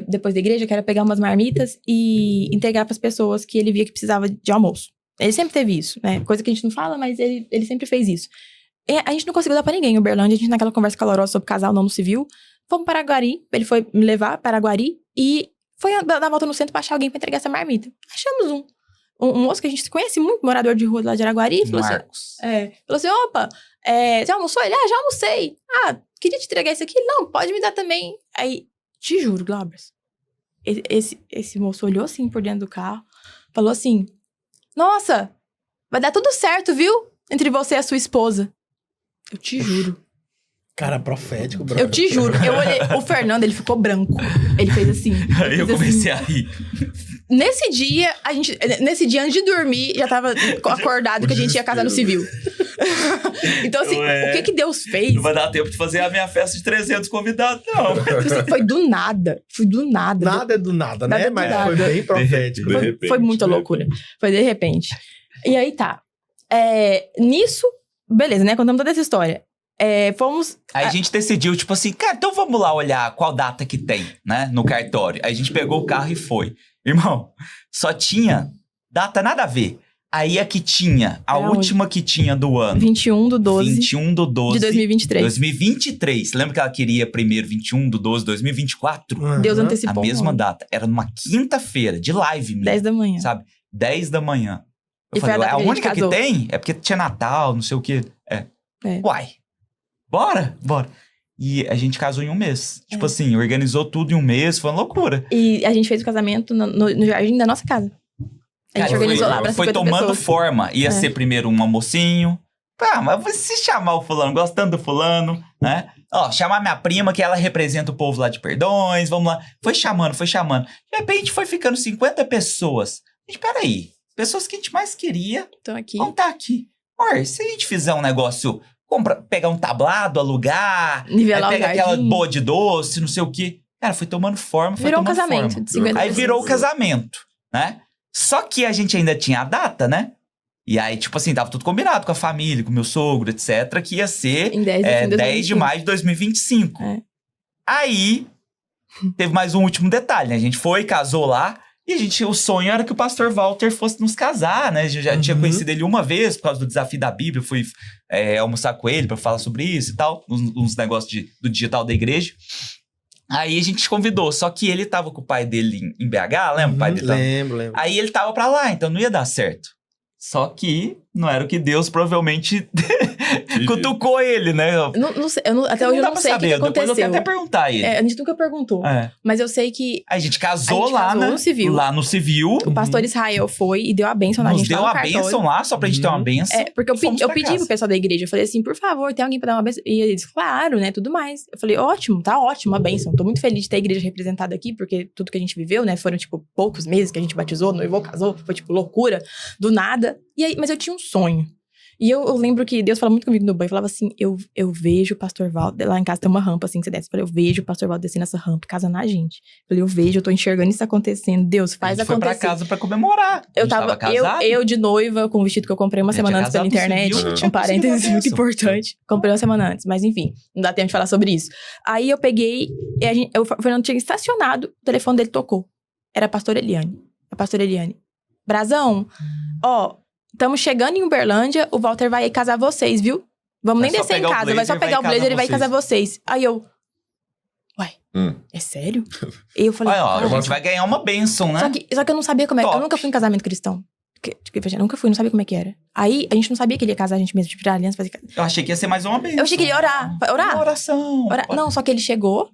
Speaker 4: depois da igreja, que era pegar umas marmitas e entregar pras pessoas que ele via que precisava de almoço. Ele sempre teve isso, né? Coisa que a gente não fala, mas ele sempre fez isso. E a gente não conseguiu dar pra ninguém em Uberlândia. A gente naquela conversa calorosa sobre casal não no civil. Fomos para Araguari. Ele foi me levar para Araguari. E foi dar volta no centro pra achar alguém pra entregar essa marmita. Achamos um moço que a gente conhece muito, morador de rua lá de Araguari. E falou
Speaker 3: Marcos.
Speaker 4: falou assim, opa, você almoçou? Ele, já almocei. Queria te entregar isso aqui. Não, pode me dar também. Aí, te juro, Glaubers, esse moço olhou assim por dentro do carro, falou assim, nossa, vai dar tudo certo, viu? Entre você e a sua esposa. Eu te juro.
Speaker 2: Cara, profético, bro.
Speaker 4: Eu te juro. Eu olhei. O Fernando, ele ficou branco. Ele fez assim.
Speaker 3: Aí eu comecei a rir.
Speaker 4: Nesse dia, antes de dormir, já tava acordado que a gente ia casar no civil. Então, assim, o que Deus fez?
Speaker 3: Não vai dar tempo de fazer a minha festa de 300 convidados, não.
Speaker 4: Foi do nada. Foi do nada.
Speaker 2: Nada é do nada, né?
Speaker 4: Nada é do
Speaker 2: Mas
Speaker 4: nada.
Speaker 2: foi bem profético.
Speaker 1: De repente,
Speaker 4: Foi muita
Speaker 1: de
Speaker 4: loucura. Foi de repente. E aí tá. Nisso, beleza, né? Contamos toda essa história. Fomos.
Speaker 3: Aí a gente decidiu, tipo assim, cara, então vamos lá olhar qual data que tem, né, no cartório. Aí a gente pegou o carro e foi. Irmão, só tinha data nada a ver. Aí a que tinha, a última que tinha do ano.
Speaker 4: 21/12.
Speaker 3: 21/12.
Speaker 4: De 2023.
Speaker 3: 2023. Lembra que ela queria primeiro 21/12, 2024?
Speaker 4: Deus
Speaker 3: A
Speaker 4: antecipou.
Speaker 3: mesma data. Era numa quinta-feira, de live mesmo.
Speaker 4: 10 da manhã.
Speaker 3: Sabe? 10 da manhã. Eu
Speaker 4: E foi
Speaker 3: falei,
Speaker 4: a data
Speaker 3: a
Speaker 4: que a gente
Speaker 3: única que
Speaker 4: casou.
Speaker 3: tem é porque tinha Natal, não sei o quê. Uai, bora. E a gente casou em um mês. Tipo assim, organizou tudo em um mês, foi uma loucura.
Speaker 4: E a gente fez o casamento no jardim da nossa casa. A gente
Speaker 3: Cara,
Speaker 4: organizou lá pra 50
Speaker 3: foi tomando
Speaker 4: pessoas.
Speaker 3: forma. Ia ser primeiro um almocinho. Mas se chamar o fulano, gostando do fulano, né? Ó, chamar minha prima, que ela representa o povo lá de Perdões, vamos lá. Foi chamando. De repente foi ficando 50 pessoas. Gente, peraí. Pessoas que a gente mais queria
Speaker 4: Então aqui.
Speaker 3: vão estar aqui. Olha, se a gente fizer um negócio, pegar um tablado, alugar,
Speaker 4: Nivelar
Speaker 3: aí
Speaker 4: o
Speaker 3: pega aquela
Speaker 4: jardim.
Speaker 3: boa de doce, não sei o quê. Cara, foi tomando forma,
Speaker 4: Virou um casamento
Speaker 3: forma.
Speaker 4: de 50
Speaker 3: Aí
Speaker 4: pessoas.
Speaker 3: virou o casamento, né? Só que a gente ainda tinha a data, né? E aí, tipo assim, tava tudo combinado com a família, com o meu sogro, etc. Que ia ser
Speaker 4: Em 10 de fim de
Speaker 3: 10 de
Speaker 4: 2025.
Speaker 3: maio de 2025.
Speaker 4: É.
Speaker 3: Aí, teve mais um último detalhe, né? A gente foi, casou lá. E o sonho era que o pastor Walter fosse nos casar, né? A gente já tinha conhecido ele uma vez por causa do desafio da Bíblia. Eu fui almoçar com ele pra falar sobre isso e tal. Uns negócios do digital da igreja. Aí a gente convidou, só que ele tava com o pai dele em BH, lembra? O pai dele tava...
Speaker 2: Lembro.
Speaker 3: Aí ele tava pra lá, então não ia dar certo. Só que não era o que Deus provavelmente cutucou ele, né?
Speaker 4: Não sei, até hoje eu
Speaker 3: dá
Speaker 4: não
Speaker 3: pra
Speaker 4: sei o que
Speaker 3: saber, depois eu
Speaker 4: aconteceu.
Speaker 3: quero até perguntar a ele.
Speaker 4: A gente nunca perguntou. Mas eu sei que
Speaker 3: Aí a gente casou
Speaker 4: a gente
Speaker 3: lá,
Speaker 4: casou
Speaker 3: né?
Speaker 4: no civil.
Speaker 3: Lá no civil.
Speaker 4: o pastor Israel foi e deu a bênção na
Speaker 3: Nos
Speaker 4: gente
Speaker 3: deu
Speaker 4: lá no
Speaker 3: a
Speaker 4: cartório.
Speaker 3: bênção lá, só pra gente ter uma bênção.
Speaker 4: Porque eu
Speaker 3: Fomos
Speaker 4: pedi,
Speaker 3: pra casa.
Speaker 4: pro pessoal da igreja, eu falei assim, por favor, tem alguém pra dar uma bênção? E eles, claro, né, tudo mais. Eu falei, ótimo, tá ótimo, a bênção. Tô muito feliz de ter a igreja representada aqui, porque tudo que a gente viveu, né, foram, tipo, poucos meses que a gente batizou, noivou, casou, foi, tipo, loucura, do nada. E aí, mas eu tinha um sonho. E eu lembro que Deus falava muito comigo no banho, falava assim, eu vejo o pastor Walter, lá em casa tem uma rampa assim que você desce, eu falei, eu vejo o pastor Walter descendo essa rampa, casando a gente. Eu falei, eu tô enxergando isso acontecendo, Deus, faz
Speaker 3: a gente foi
Speaker 4: acontecer.
Speaker 3: pra casa pra comemorar. A
Speaker 4: Eu
Speaker 3: gente
Speaker 4: tava
Speaker 3: casado.
Speaker 4: eu de noiva, com o vestido que eu comprei uma
Speaker 3: gente
Speaker 4: semana
Speaker 3: é
Speaker 4: antes pela
Speaker 3: casado no
Speaker 4: internet.
Speaker 3: civil,
Speaker 4: Um parênteses
Speaker 3: tinha
Speaker 4: muito
Speaker 3: bênção.
Speaker 4: importante. Comprei uma semana antes, mas enfim, não dá tempo de falar sobre isso. Aí eu peguei, o Fernando tinha estacionado, o telefone dele tocou. Era a pastora Eliane. Brazão, estamos chegando em Uberlândia, o Walter vai casar vocês, viu? Vamos
Speaker 3: Vai
Speaker 4: nem
Speaker 3: só
Speaker 4: descer em
Speaker 3: pegar o
Speaker 4: casa, vai
Speaker 3: blazer
Speaker 4: só
Speaker 3: e vai
Speaker 4: pegar o blazer
Speaker 3: casar
Speaker 4: e vai
Speaker 3: vocês.
Speaker 4: casar vocês. Aí eu, é sério? E eu falei,
Speaker 3: Olha, ó, a
Speaker 4: "Cara,
Speaker 3: gente vai ganhar uma bênção, né?
Speaker 4: só que eu não sabia como é.
Speaker 3: Top.
Speaker 4: Eu nunca fui em casamento cristão. Eu nunca fui, não sabia como é que era. Aí, a gente não sabia que ele ia casar a gente mesmo, tipo, tirar aliança, fazer...
Speaker 3: Eu achei que ia ser mais uma bênção.
Speaker 4: Eu achei que ele ia orar.
Speaker 3: Uma oração.
Speaker 4: Não, só que ele chegou,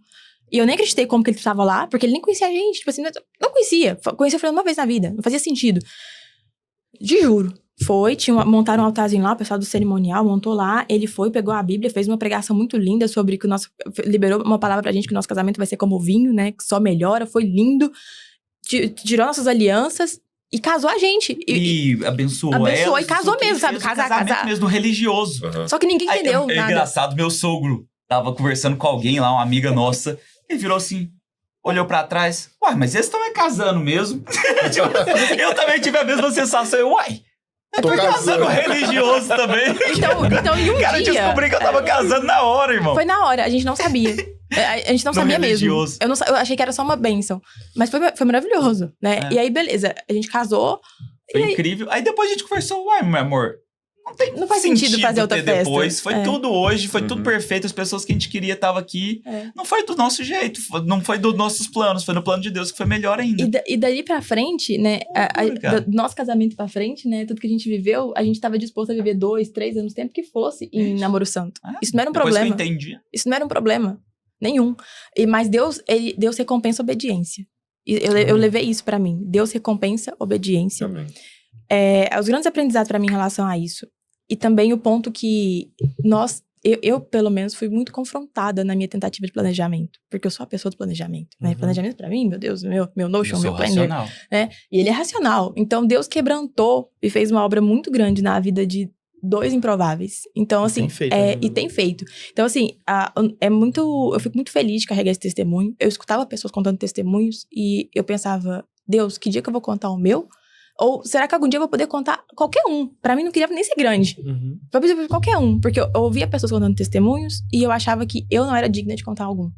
Speaker 4: e eu nem acreditei como que ele estava lá, porque ele nem conhecia a gente. Tipo assim, não conhecia. Conhecia o Fernando uma vez na vida. Não fazia sentido. Te juro. Montaram um altarzinho lá, o pessoal do cerimonial montou lá. Ele foi, pegou a Bíblia, fez uma pregação muito linda sobre que liberou uma palavra pra gente que o nosso casamento vai ser como vinho, né? Que só melhora. Foi lindo. Tirou nossas alianças e casou a gente.
Speaker 3: E abençoou ela.
Speaker 4: E casou mesmo, sabe? Casar.
Speaker 3: Mesmo religioso.
Speaker 4: Só que ninguém entendeu
Speaker 3: É
Speaker 4: nada.
Speaker 3: engraçado, meu sogro tava conversando com alguém lá, uma amiga nossa. Ele virou assim, olhou pra trás. Uai, mas eles estão casando mesmo. Eu também tive a mesma sensação. Eu tô casando religioso também.
Speaker 4: Então, em um
Speaker 3: Cara,
Speaker 4: dia...
Speaker 3: eu descobri que eu tava casando na hora, irmão.
Speaker 4: Foi na hora, a gente não sabia. A gente não sabia
Speaker 3: religioso.
Speaker 4: mesmo. Eu achei que era só uma bênção. Mas foi maravilhoso, né? E aí, beleza, a gente casou.
Speaker 3: Foi incrível. Aí depois a gente conversou, uai, meu amor,
Speaker 4: Não faz sentido fazer outra
Speaker 3: ter
Speaker 4: festa.
Speaker 3: depois. Foi tudo hoje, foi tudo perfeito. As pessoas que a gente queria estavam aqui. Não foi do nosso jeito, não foi dos nossos planos, foi no plano de Deus que foi melhor ainda.
Speaker 4: E daí pra frente, né, do nosso casamento pra frente, né, tudo que a gente viveu, a gente tava disposto a viver 2, 3 anos, tempo que fosse, em namoro santo. Isso não era um problema.
Speaker 3: Depois que eu entendi.
Speaker 4: Isso não era um problema. Nenhum. Mas Deus recompensa a obediência. Eu levei isso pra mim. Deus recompensa a obediência.
Speaker 1: Amém.
Speaker 4: Os grandes aprendizados pra mim em relação a isso. E também o ponto que eu, pelo menos, fui muito confrontada na minha tentativa de planejamento. Porque eu sou a pessoa do planejamento. Né? Planejamento pra mim, meu Deus, meu Notion, meu Planner. Né? E ele é racional. Então, Deus quebrantou e fez uma obra muito grande na vida de 2 improváveis. Então, assim... E tem feito. Então, assim, eu fico muito feliz de carregar esse testemunho. Eu escutava pessoas contando testemunhos e eu pensava, Deus, que dia que eu vou contar o meu? Ou será que algum dia eu vou poder contar qualquer um? Pra mim não queria nem ser grande. Pra poder qualquer um. Porque eu ouvia pessoas contando testemunhos e eu achava que eu não era digna de contar algum.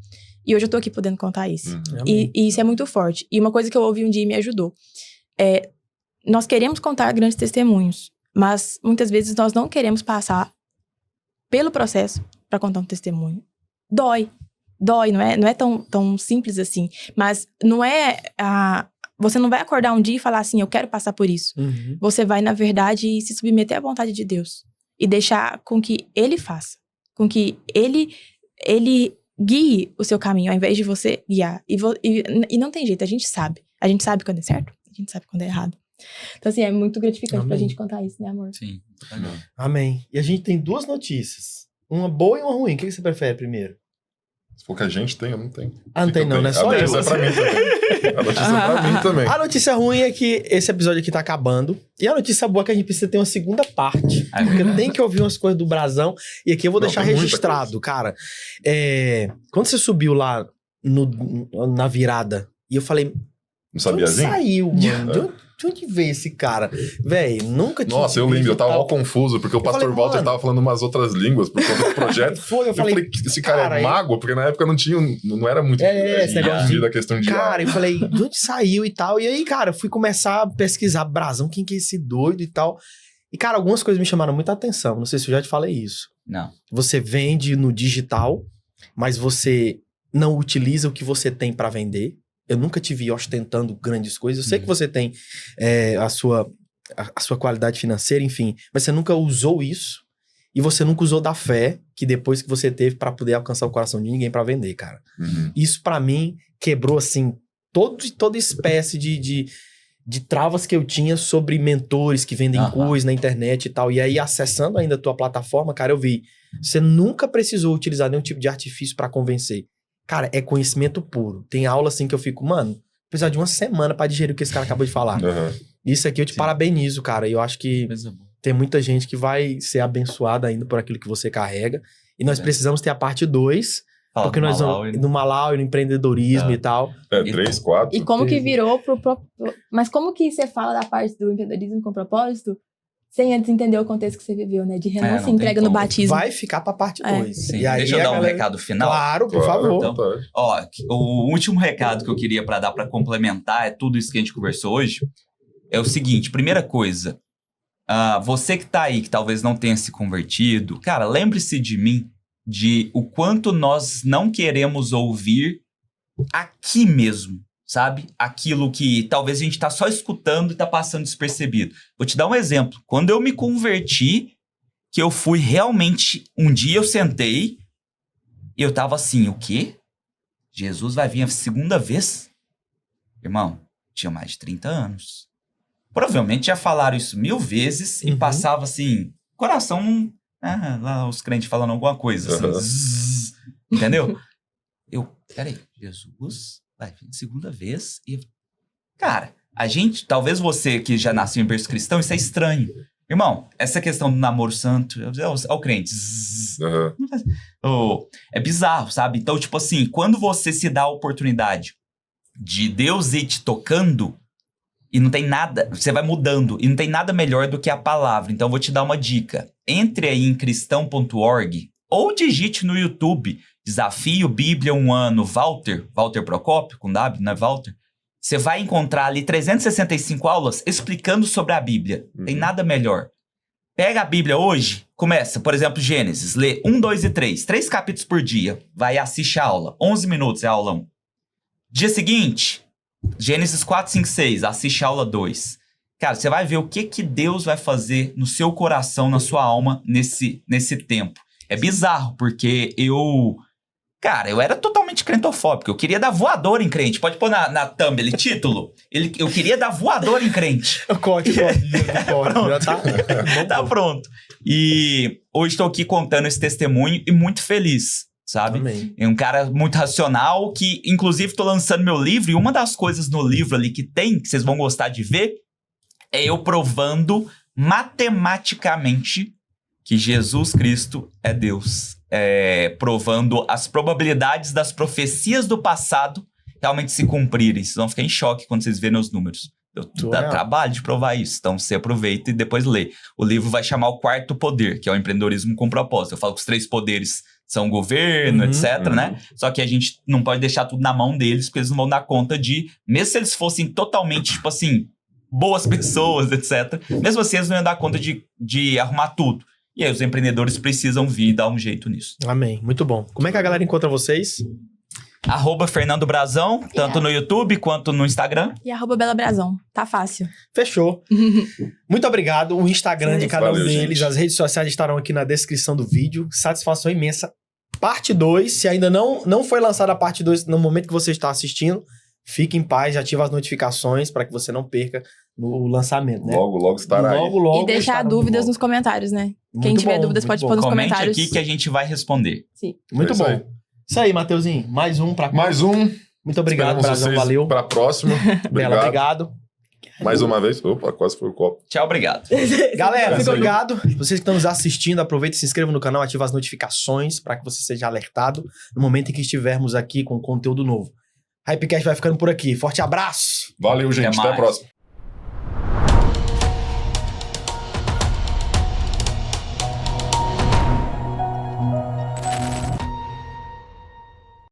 Speaker 4: E hoje eu tô aqui podendo contar isso. E isso é muito forte. E uma coisa que eu ouvi um dia e me ajudou. Nós queremos contar grandes testemunhos. Mas muitas vezes nós não queremos passar pelo processo pra contar um testemunho. Dói, não é tão simples assim. Mas não é... Você não vai acordar um dia e falar assim, eu quero passar por isso. Você vai, na verdade, se submeter à vontade de Deus. E deixar com que Ele faça. Com que Ele guie o seu caminho, ao invés de você guiar. E não tem jeito, a gente sabe. A gente sabe quando é certo, a gente sabe quando é errado. Então, assim, é muito gratificante pra gente contar isso, né, amor?
Speaker 3: Sim.
Speaker 2: Amém. E a gente tem 2 notícias. Uma boa e uma ruim. O que você prefere primeiro?
Speaker 1: Se for que a gente tem, eu não tenho.
Speaker 2: Não tem não, é só eu.
Speaker 1: A notícia é pra mim também. A notícia é pra mim também.
Speaker 2: A notícia ruim é que esse episódio aqui tá acabando. E a notícia boa é que a gente precisa ter uma segunda parte. Porque tem que ouvir umas coisas do Brasão. E aqui eu vou deixar registrado, cara. Quando você subiu lá na virada, e eu falei...
Speaker 1: Não sabia assim?
Speaker 2: Saiu, mano. De onde veio esse cara? Véi, nunca tinha...
Speaker 1: Nossa, eu lembro, eu tava mal confuso, porque o pastor Walter tava falando umas outras línguas por conta do projeto.
Speaker 2: Eu falei,
Speaker 1: esse cara é mago, porque na época não era muito
Speaker 2: esse negócio
Speaker 1: da questão de...
Speaker 2: Cara, eu falei, de onde saiu e tal? E aí, cara, eu fui começar a pesquisar Brasão, quem que é esse doido e tal. E, cara, algumas coisas me chamaram muita atenção. Não sei se eu já te falei isso.
Speaker 3: Não.
Speaker 2: Você vende no digital, mas você não utiliza o que você tem pra vender. Eu nunca te vi ostentando grandes coisas. Eu sei que você tem a sua qualidade financeira, enfim. Mas você nunca usou isso. E você nunca usou da fé que depois que você teve pra poder alcançar o coração de ninguém pra vender, cara. Isso pra mim quebrou, assim, toda espécie de travas que eu tinha sobre mentores que vendem coisas na internet e tal. E aí, acessando ainda a tua plataforma, cara, eu vi. Você nunca precisou utilizar nenhum tipo de artifício pra convencer. Cara, é conhecimento puro. Tem aula assim que eu fico, mano, precisar de uma semana pra digerir o que esse cara acabou de falar. Isso aqui eu te parabenizo, cara. E eu acho que tem muita gente que vai ser abençoada ainda por aquilo que você carrega. E nós precisamos ter a parte 2, porque nós vamos no Malawi, no empreendedorismo e tal.
Speaker 1: 3, 4.
Speaker 4: E como que virou pro... Mas como que você fala da parte do empreendedorismo com propósito, sem antes entender o contexto que você viveu, né? De renúncia e entrega no batismo.
Speaker 2: Vai ficar pra parte 2.
Speaker 3: E aí, deixa eu dar um recado final.
Speaker 2: Claro, por favor.
Speaker 3: Então, o último recado que eu queria dar pra complementar tudo isso que a gente conversou hoje. É o seguinte, primeira coisa. Você que tá aí, que talvez não tenha se convertido, cara, lembre-se de mim, de o quanto nós não queremos ouvir aqui mesmo. Sabe? Aquilo que talvez a gente tá só escutando e tá passando despercebido. Vou te dar um exemplo. Quando eu me converti, que eu fui realmente... Um dia eu sentei e eu tava assim, o quê? Jesus vai vir a segunda vez? Irmão, tinha mais de 30 anos. Provavelmente já falaram isso 1000 vezes e passava assim... Coração não... lá os crentes falando alguma coisa. Assim, zzz, entendeu? Peraí, Jesus... Vai vir a segunda vez e... Cara, a gente... Talvez você que já nasceu em berço cristão, isso é estranho. Irmão, essa questão do namoro santo... Ó o crente. É bizarro, sabe? Então, tipo assim, quando você se dá a oportunidade de Deus ir te tocando e não tem nada... Você vai mudando e não tem nada melhor do que a palavra. Então, eu vou te dar uma dica. Entre aí em cristão.org ou digite no YouTube... Desafio Bíblia 1 ano, Walter Procópio, com W, não é Walter? Você vai encontrar ali 365 aulas explicando sobre a Bíblia. Tem nada melhor. Pega a Bíblia hoje, começa, por exemplo, Gênesis, lê 1, 2 e 3. 3 capítulos por dia. Vai e assiste a aula. 11 minutos é a aula 1. Dia seguinte, Gênesis 4, 5, 6. Assiste a aula 2. Cara, você vai ver o que Deus vai fazer no seu coração, na sua alma, nesse tempo. É bizarro, porque eu era totalmente crentofóbico. Eu queria dar voador em crente. Pode pôr na thumb ele título? Eu queria dar voador em crente.
Speaker 2: Corte. Já tá.
Speaker 3: Tá pronto. E hoje estou aqui contando esse testemunho e muito feliz, sabe?
Speaker 2: Amém.
Speaker 3: É um cara muito racional que, inclusive, estou lançando meu livro. E uma das coisas no livro ali que vocês vão gostar de ver, é eu provando matematicamente que Jesus Cristo é Deus. Provando as probabilidades das profecias do passado realmente se cumprirem. Vocês vão ficar em choque quando vocês verem os números. Dá trabalho de provar isso. Então, você aproveita e depois lê. O livro vai chamar o quarto poder, que é o empreendedorismo com propósito. Eu falo que os 3 poderes são o governo, etc, né? Só que a gente não pode deixar tudo na mão deles, porque eles não vão dar conta de... Mesmo se eles fossem totalmente, tipo assim, boas pessoas, etc. Mesmo assim, eles não iam dar conta de arrumar tudo. E aí os empreendedores precisam vir e dar um jeito nisso.
Speaker 2: Amém. Muito bom. Como é que a galera encontra vocês?
Speaker 3: @Fernando Brazão, tanto no YouTube quanto no Instagram.
Speaker 4: E @Bela Brazão. Tá fácil.
Speaker 2: Fechou. Muito obrigado. O Instagram de cada um deles,
Speaker 1: gente.
Speaker 2: as redes sociais estarão aqui na descrição do vídeo. Satisfação imensa. Parte 2, se ainda não foi lançada a parte 2 no momento que você está assistindo, fique em paz, ative as notificações para que você não perca o lançamento, né?
Speaker 1: Logo estará aí.
Speaker 4: E deixar dúvidas nos comentários, né? Quem tiver dúvidas pode pôr nos
Speaker 3: Comente
Speaker 4: comentários.
Speaker 3: aqui que a gente vai responder.
Speaker 4: Sim.
Speaker 2: Muito
Speaker 1: É isso
Speaker 2: bom.
Speaker 1: aí.
Speaker 2: Isso aí, Mateuzinho. Mais um pra cá.
Speaker 1: Mais um.
Speaker 2: Muito obrigado,
Speaker 1: Esperamos
Speaker 2: Brazão.
Speaker 1: vocês
Speaker 2: Valeu.
Speaker 1: Pra próxima.
Speaker 2: Bela, obrigado.
Speaker 1: Mais uma vez. Opa, quase foi o copo.
Speaker 3: Tchau, obrigado.
Speaker 2: Galera,
Speaker 1: É isso aí.
Speaker 2: obrigado. Vocês que estão nos assistindo, aproveita e se inscreva no canal, ativa as notificações para que você seja alertado no momento em que estivermos aqui com conteúdo novo. Hypecast vai ficando por aqui. Forte abraço!
Speaker 1: Valeu, gente. Até a
Speaker 3: mais.
Speaker 1: próxima.